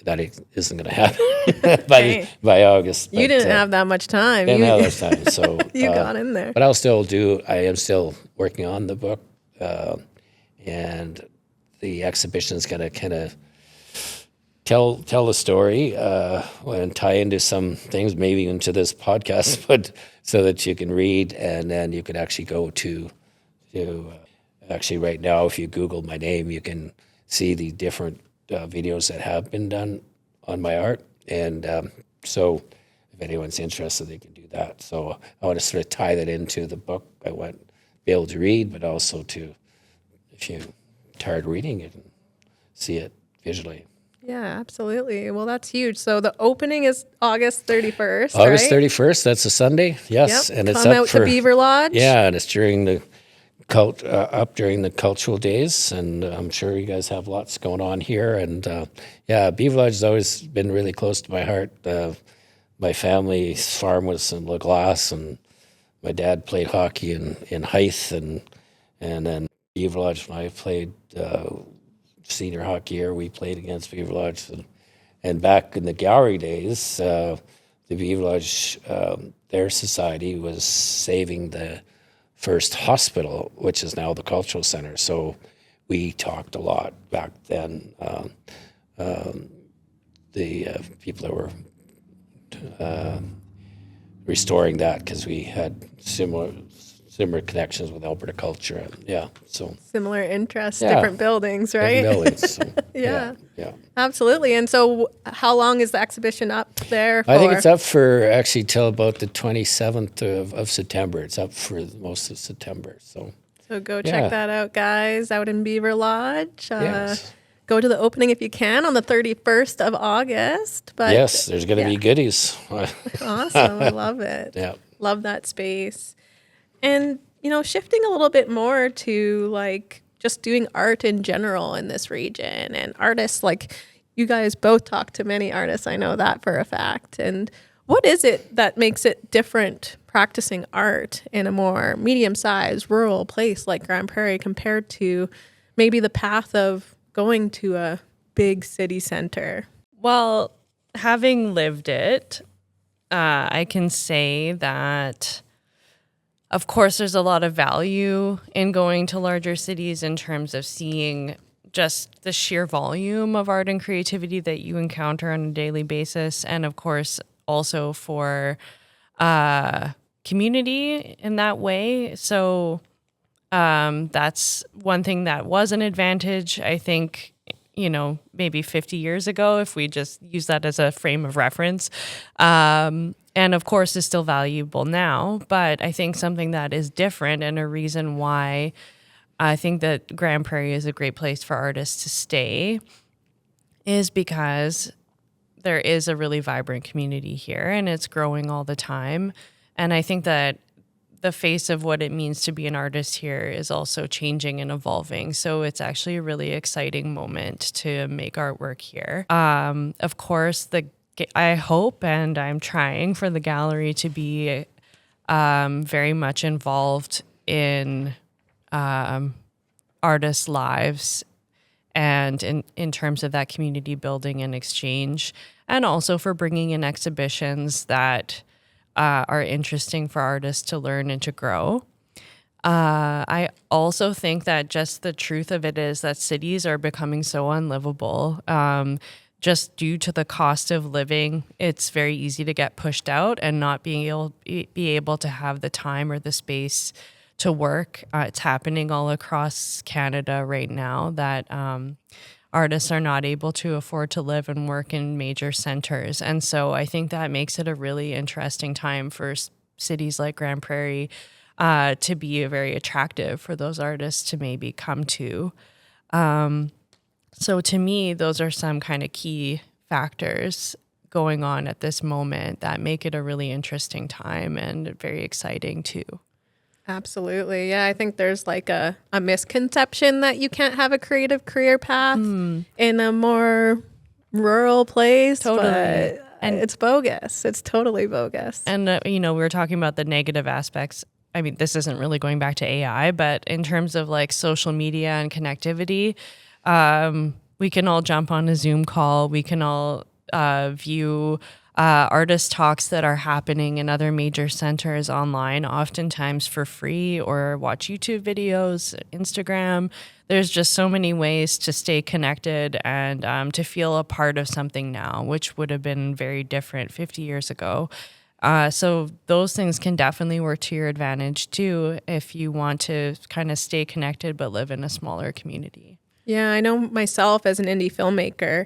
that isn't going to happen by August. You didn't have that much time. Didn't have that time, so you got in there. But I am still working on the book, and the exhibition is going to kind of tell the story and tie into some things, maybe into this podcast, but so that you can read, and then you can actually go to actually right now, if you Google my name, you can see the different videos that have been done on my art. And so if anyone's interested, they can do that. So I want to sort of tie that into the book. I want to be able to read, but also to, if you're tired reading it, and see it visually. Yeah, absolutely. Well, that's huge. So the opening is August 31st, August right? 31st, that's a Sunday, yes. Yep. And it's Come up out for, to Beaverlodge. Yeah, and it's during the up during the cultural days, and I'm sure you guys have lots going on here. And Beaverlodge has always been really close to my heart. My family's farm was in La Glace, and my dad played hockey in Hythe, and then Beaverlodge, when I played senior hockey here, we played against Beaverlodge. And back in the gallery days, the Beaverlodge, their society was saving the first hospital, which is now the cultural center. So we talked a lot back then. The people that were restoring that, because we had similar connections with Alberta culture. Yeah, so Similar interests, Yeah. different buildings, right? different buildings. So, Yeah. yeah. Absolutely. And so how long is the exhibition up there for? I think it's up for actually till about the 27th of September. It's up for most of September. So So go Yeah. check that out, guys, out in Beaverlodge. yes, Go to the opening if you can on the 31st of August. But yes, there's going to be goodies. awesome. I love it. Yeah. Love that space. And, shifting a little bit more to like just doing art in general in this region and artists, like you guys both talk to many artists. I know that for a fact. And what is it that makes it different practicing art in a more medium-sized rural place like Grande Prairie compared to maybe the path of going to a big city center? Well, having lived it, I can say that, of course, there's a lot of value in going to larger cities in terms of seeing just the sheer volume of art and creativity that you encounter on a daily basis. And of course, also for community in that way. So that's one thing that was an advantage, I think, maybe 50 years ago, if we just use that as a frame of reference. And of course is still valuable now, but I think something that is different and a reason why I think that Grande Prairie is a great place for artists to stay is because there is a really vibrant community here and it's growing all the time. And I think that the face of what it means to be an artist here is also changing and evolving. So it's actually a really exciting moment to make artwork here. Of course, I hope and I'm trying for the gallery to be very much involved in artists' lives and in terms of that community building and exchange, and also for bringing in exhibitions that are interesting for artists to learn and to grow. I also think that just the truth of it is that cities are becoming so unlivable. Just due to the cost of living, it's very easy to get pushed out and not be able to have the time or the space to work. It's happening all across Canada right now that artists are not able to afford to live and work in major centers. And so I think that makes it a really interesting time for cities like Grande Prairie to be very attractive for those artists to maybe come to. So to me, those are some kind of key factors going on at this moment that make it a really interesting time and very exciting too. Absolutely. Yeah, I think there's like a misconception that you can't have a creative career path in a more rural place. Totally. But and it's bogus. It's totally bogus. And, we were talking about the negative aspects. I mean, this isn't really going back to AI, but in terms of like social media and connectivity, we can all jump on a Zoom call. We can all view artist talks that are happening in other major centers online, oftentimes for free, or watch YouTube videos, Instagram. There's just so many ways to stay connected and to feel a part of something now, which would have been very different 50 years ago. So those things can definitely work to your advantage too, if you want to kind of stay connected but live in a smaller community. Yeah, I know myself as an indie filmmaker,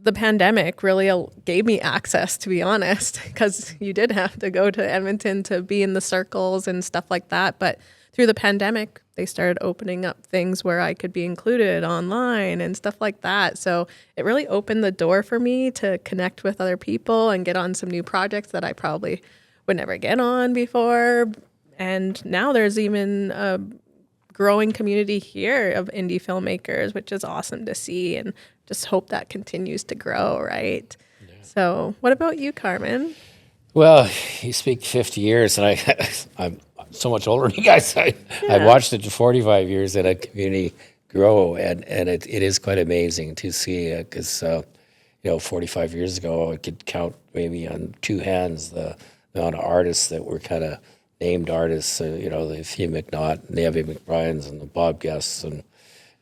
the pandemic really gave me access, to be honest, because you did have to go to Edmonton to be in the circles and stuff like that. But through the pandemic, they started opening up things where I could be included online and stuff like that. So it really opened the door for me to connect with other people and get on some new projects that I probably would never get on before. And now there's even a growing community here of indie filmmakers, which is awesome to see, and just hope that continues to grow, right? Yeah. So what about you, Carmen? Well, you speak 50 years, and I'm so much older than you guys. I watched it for 45 years in a community grow, and it is quite amazing to see, because 45 years ago, I could count maybe on two hands the amount of artists that were kind of named artists, the Thea McNaught and the Evie McBryans and the Bob Guests, and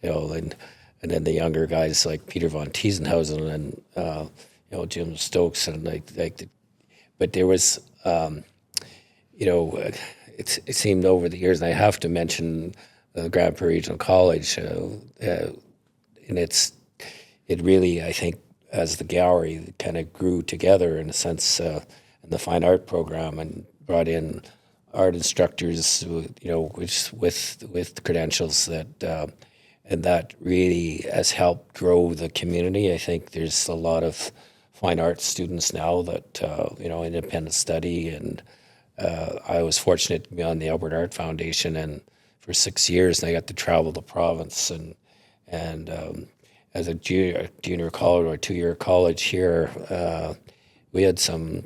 and then the younger guys like Peter von Tiesenhausen and Jim Stokes, and but there was it seemed over the years, and I have to mention Grande Prairie Regional College, and it really, I think, as the gallery kind of grew together in a sense, in the fine art program, and brought in art instructors, which with credentials that, and that really has helped grow the community. I think there's a lot of fine arts students now that independent study, and I was fortunate to be on the Alberta Art Foundation, and for 6 years, and I got to travel the province, and as a junior college or 2-year college here, we had some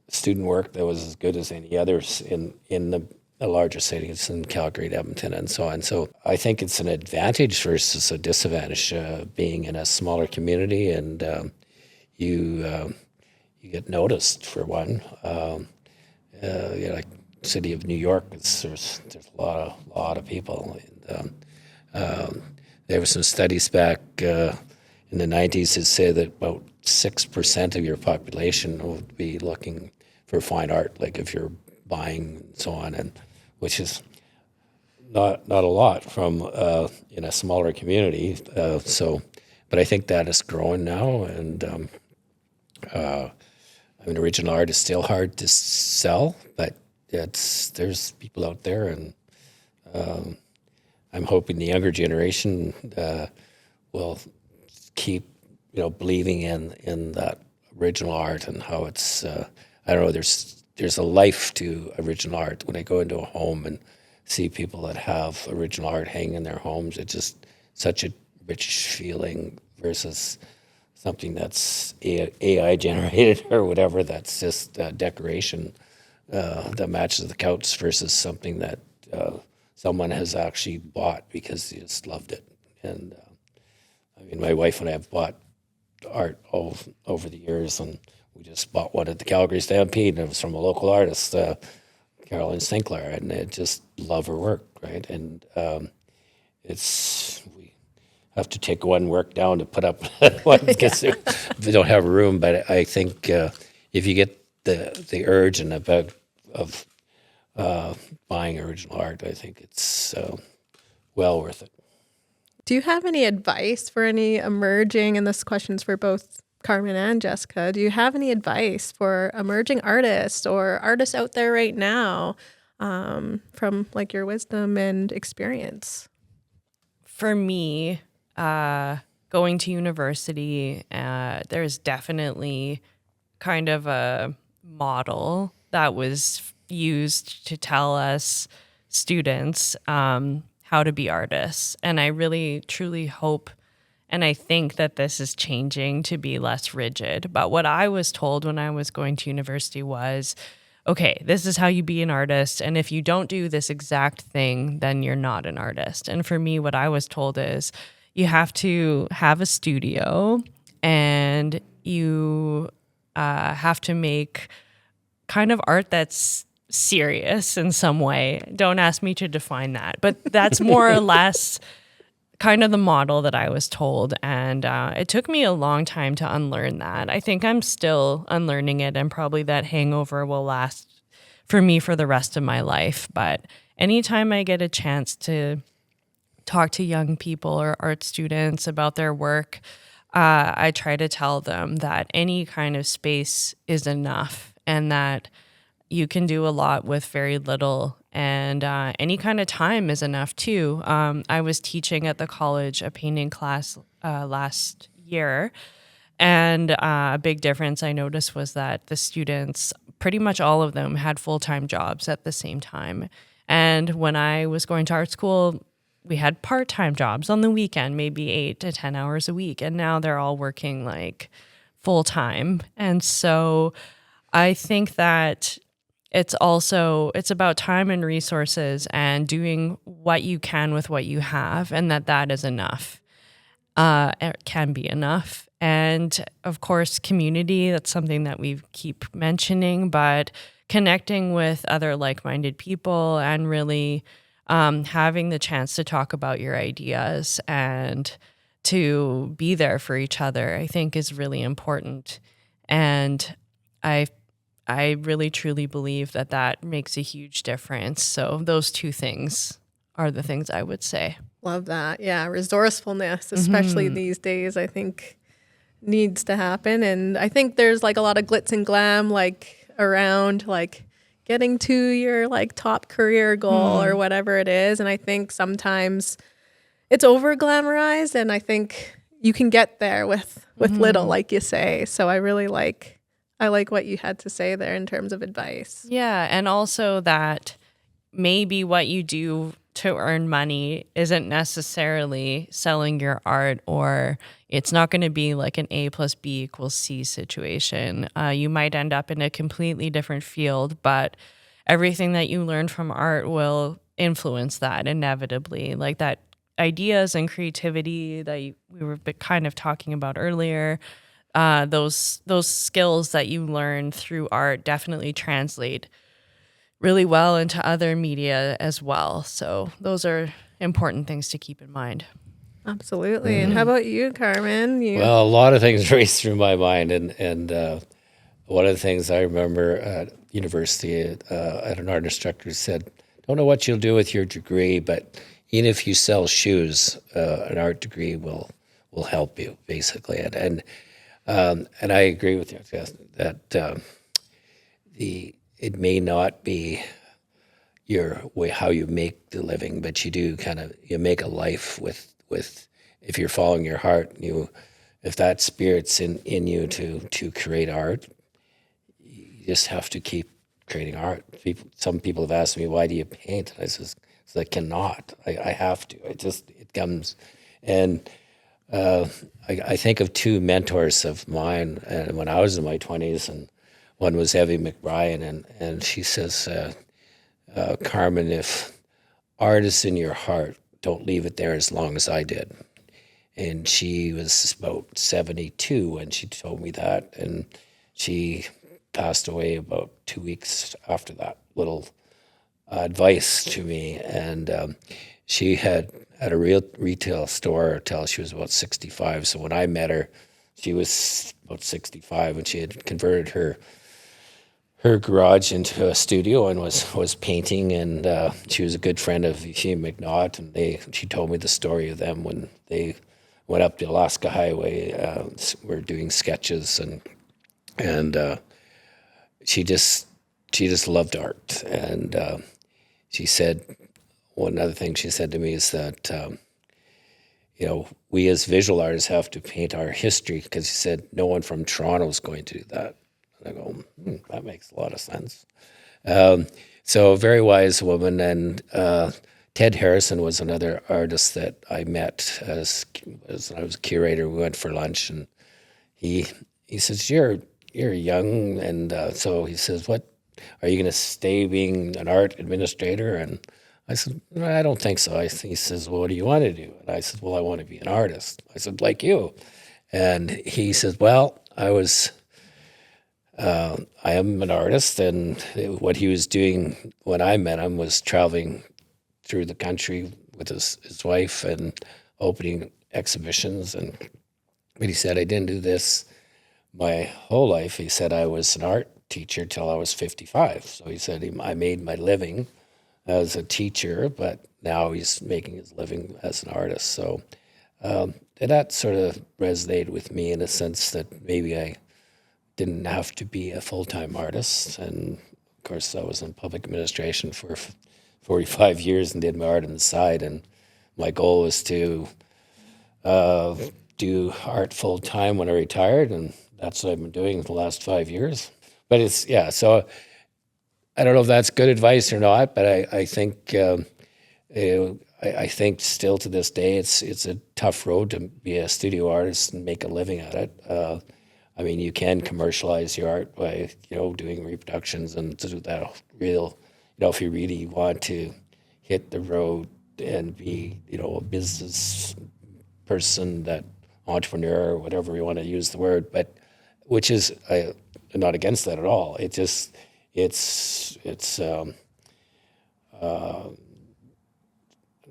student work that was as good as any others in the larger cities in Calgary, Edmonton, and so on. So I think it's an advantage versus a disadvantage being in a smaller community, and you get noticed for one. Like city of New York, there's a lot of people. And, there were some studies back in the 90s that say that about 6% of your population would be looking for fine art, like if you're buying and so on, and which is not a lot from in a smaller community. But I think that is growing now, and original art is still hard to sell, but there's people out there, and I'm hoping the younger generation will keep, believing in that original art and how it's. I don't know. There's a life to original art. When I go into a home and see people that have original art hanging in their homes, it's just such a rich feeling versus something that's AI generated or whatever. That's just decoration that matches the couch versus something that someone has actually bought because they just loved it. And my wife and I have bought art all over the years, and we just bought one at the Calgary Stampede, and it was from a local artist, Caroline Sinclair, and I just love her work, right? And we have to take one work down to put up one because we don't have room. But I think if you get the urge and the bug of buying original art, I think it's well worth it. Do you have any advice for any emerging, and this question's for both Carmen and Jessica, do you have any advice for emerging artists or artists out there right now from like your wisdom and experience? For me, going to university, there's definitely kind of a model that was used to tell us students how to be artists. And I really, truly hope and I think that this is changing to be less rigid. But what I was told when I was going to university was, okay, this is how you be an artist. And if you don't do this exact thing, then you're not an artist. And for me, what I was told is you have to have a studio and you have to make kind of art that's serious in some way. Don't ask me to define that, but that's more or less kind of the model that I was told. And it took me a long time to unlearn that. I think I'm still unlearning it, and probably that hangover will last for me for the rest of my life. But anytime I get a chance to talk to young people or art students about their work, I try to tell them that any kind of space is enough and that you can do a lot with very little, and any kind of time is enough too. I was teaching at the college a painting class last year, and a big difference I noticed was that the students, pretty much all of them, had full-time jobs at the same time. And when I was going to art school, we had part-time jobs on the weekend, maybe 8 to 10 hours a week, and now they're all working like full-time. And so I think that it's about time and resources and doing what you can with what you have, and that is enough. It can be enough. And of course, community, that's something that we keep mentioning, but connecting with other like-minded people and really having the chance to talk about your ideas and to be there for each other, I think is really important. And I really truly believe that that makes a huge difference. So those two things are the things I would say. Love that. Yeah, resourcefulness, especially these days, I think needs to happen. And I think there's like a lot of glitz and glam like around like getting to your like top career goal or whatever it is. And I think sometimes it's over glamorized, and I think you can get there with little, like you say. So I like what you had to say there in terms of advice. Yeah, and also that maybe what you do to earn money isn't necessarily selling your art, or it's not going to be like an A plus B equals C situation. You might end up in a completely different field, but everything that you learn from art will influence that inevitably. Like that ideas and creativity that we were kind of talking about earlier, those skills that you learn through art definitely translate really well into other media as well. So those are important things to keep in mind. Absolutely. And how about you, Carmen? Well, a lot of things race through my mind, and one of the things I remember at university, at an art instructor said, "Don't know what you'll do with your degree, but even if you sell shoes, an art degree will help you, basically." And I agree with you, Jess, that it may not be your way how you make the living, but you do you make a life with if you're following your heart, if that spirit's in you to create art, you just have to keep creating art. Some people have asked me, "Why do you paint?" And I says, "'Cause I cannot. I have to. It comes." And I think of two mentors of mine, and when I was in my 20s, and one was Evie McBrien, and she says, "Carmen, if art is in your heart, don't leave it there as long as I did." And she was about 72 when she told me that, and she passed away about 2 weeks after that little advice to me. And she had at a real retail store till she was about 65. So when I met her, she was about 65, and she had converted her garage into a studio and was painting. And she was a good friend of Eugene McNaught, and she told me the story of them when they went up the Alaska Highway. Were doing sketches, and she just loved art. And she said, one other thing she said to me is that we as visual artists have to paint our history, because she said no one from Toronto is going to do that. And I go, that makes a lot of sense. So a very wise woman. And Ted Harrison was another artist that I met as I was a curator. We went for lunch, and he says, you're young, and so he says, "What are you going to stay being an art administrator?" And I said, "No, I don't think so." He says, "Well, what do you want to do?" And I said, "Well, I want to be an artist." I said, "Like you?" And he says, "Well, I am an artist." And what he was doing when I met him was traveling through the country with his wife and opening exhibitions. But he said, "I didn't do this my whole life." He said, "I was an art teacher till I was 55. So he said, I made my living as a teacher, but now he's making his living as an artist." So that sort of resonated with me in a sense that maybe I didn't have to be a full-time artist. And of course, I was in public administration for 45 years and did my art on the side. And my goal was to do art full-time when I retired, and that's what I've been doing for the last 5 years. But so I don't know if that's good advice or not, but I think I think still to this day it's a tough road to be a studio artist and make a living at it. I mean, you can commercialize your art by doing reproductions and to do that real. If you really want to hit the road and be a business person, that entrepreneur, or whatever you want to use the word, but which is I'm not against that at all. It's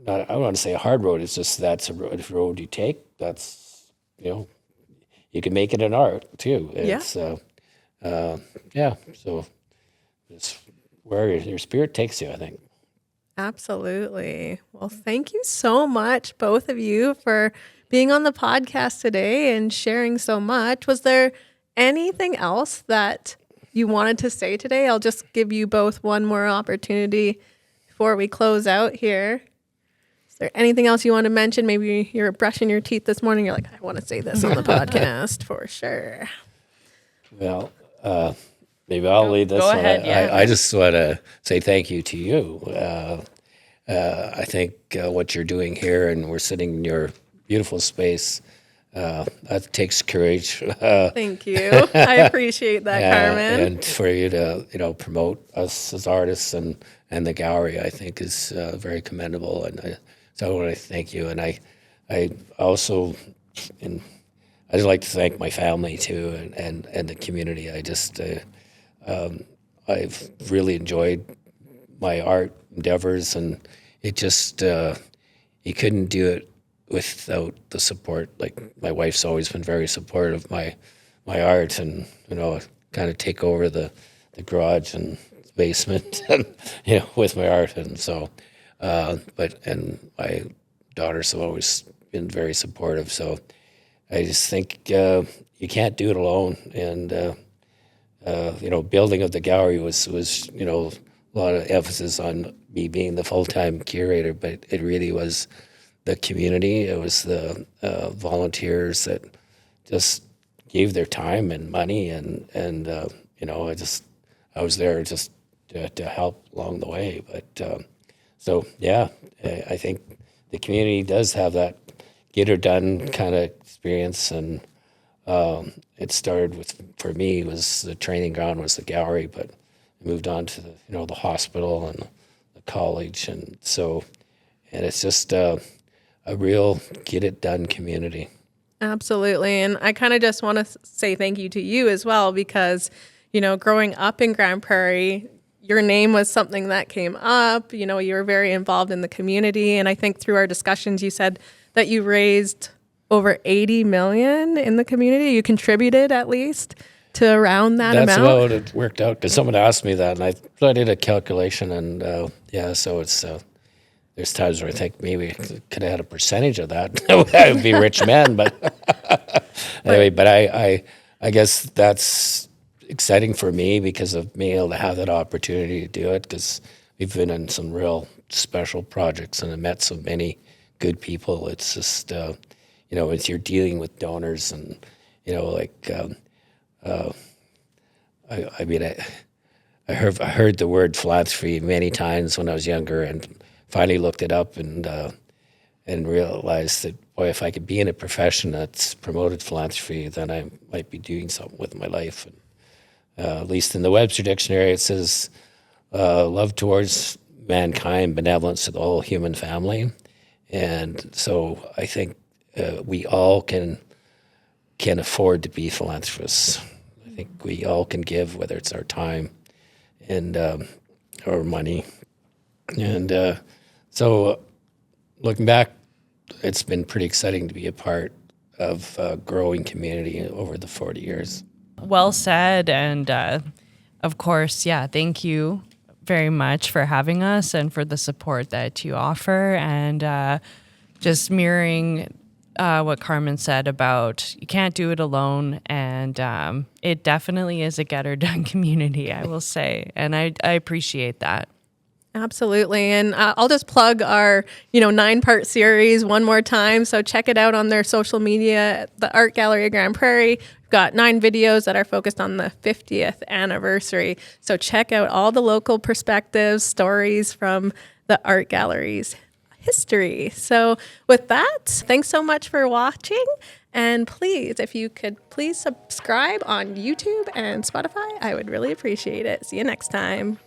not, I don't want to say a hard road. It's just that's a road you take. That's you can make it an art too. It's yeah, so it's where your spirit takes you, I think. Absolutely. Well, thank you so much, both of you, for being on the podcast today and sharing so much. Was there anything else that you wanted to say today? I'll just give you both one more opportunity before we close out here. Is there anything else you want to mention? Maybe you're brushing your teeth this morning. You're like, I want to say this on the podcast for sure. Well, maybe I'll lead this go one. ahead, yeah. I just want to say thank you to you. I think what you're doing here, and we're sitting in your beautiful space, that takes courage. Thank you. I appreciate that, Carmen. And for you to promote us as artists and the gallery, I think is very commendable. And so I want to thank you. And I also, and I'd just like to thank my family too, and the community. I just I've really enjoyed my art endeavors, and it just you couldn't do it without the support. Like, my wife's always been very supportive of my art, and kind of take over the garage and basement, and with my art, and so. And my daughters have always been very supportive. So I just think you can't do it alone. And building of the gallery was a lot of emphasis on me being the full-time curator, but it really was the community. It was the volunteers that just gave their time and money, and I was there just to help along the way. But so yeah, I think the community does have that get her done kind of experience, and it started with, for me, was the training ground was the gallery, but I moved on to the hospital and the college, and it's just a real get it done community. Absolutely. And I kind of just want to say thank you to you as well, because, growing up in Grande Prairie, your name was something that came up. You were very involved in the community. And I think through our discussions, you said that you raised over 80 million in the community. You contributed at least to around that amount. That's about it worked out, because someone asked me that, and I did a calculation, and so it's there's times where I think maybe I could have had a percentage of that. I would be rich men, but anyway. But I guess that's exciting for me because of being able to have that opportunity to do it, because we've been in some real special projects and I met so many good people. It's just as you're dealing with donors, and I heard the word philanthropy many times when I was younger, and finally looked it up and realized that, boy, if I could be in a profession that's promoted philanthropy, then I might be doing something with my life. And at least in the Webster Dictionary, it says love towards mankind, benevolence to the whole human family. And so I think we all can afford to be philanthropists. I think we all can give, whether it's our time and or money. And so looking back, it's been pretty exciting to be a part of a growing community over the 40 years. Well said. And of course, thank you very much for having us and for the support that you offer. And just mirroring what Carmen said about you can't do it alone. And it definitely is a get her done community, I will say. And I appreciate that. Absolutely. And I'll just plug our, 9-part series one more time. So check it out on their social media, the Art Gallery of Grande Prairie. We've got 9 videos that are focused on the 50th anniversary. So check out all the local perspectives, stories from the art gallery's history. So with that, thanks so much for watching. And please, if you could please subscribe on YouTube and Spotify, I would really appreciate it. See you next time.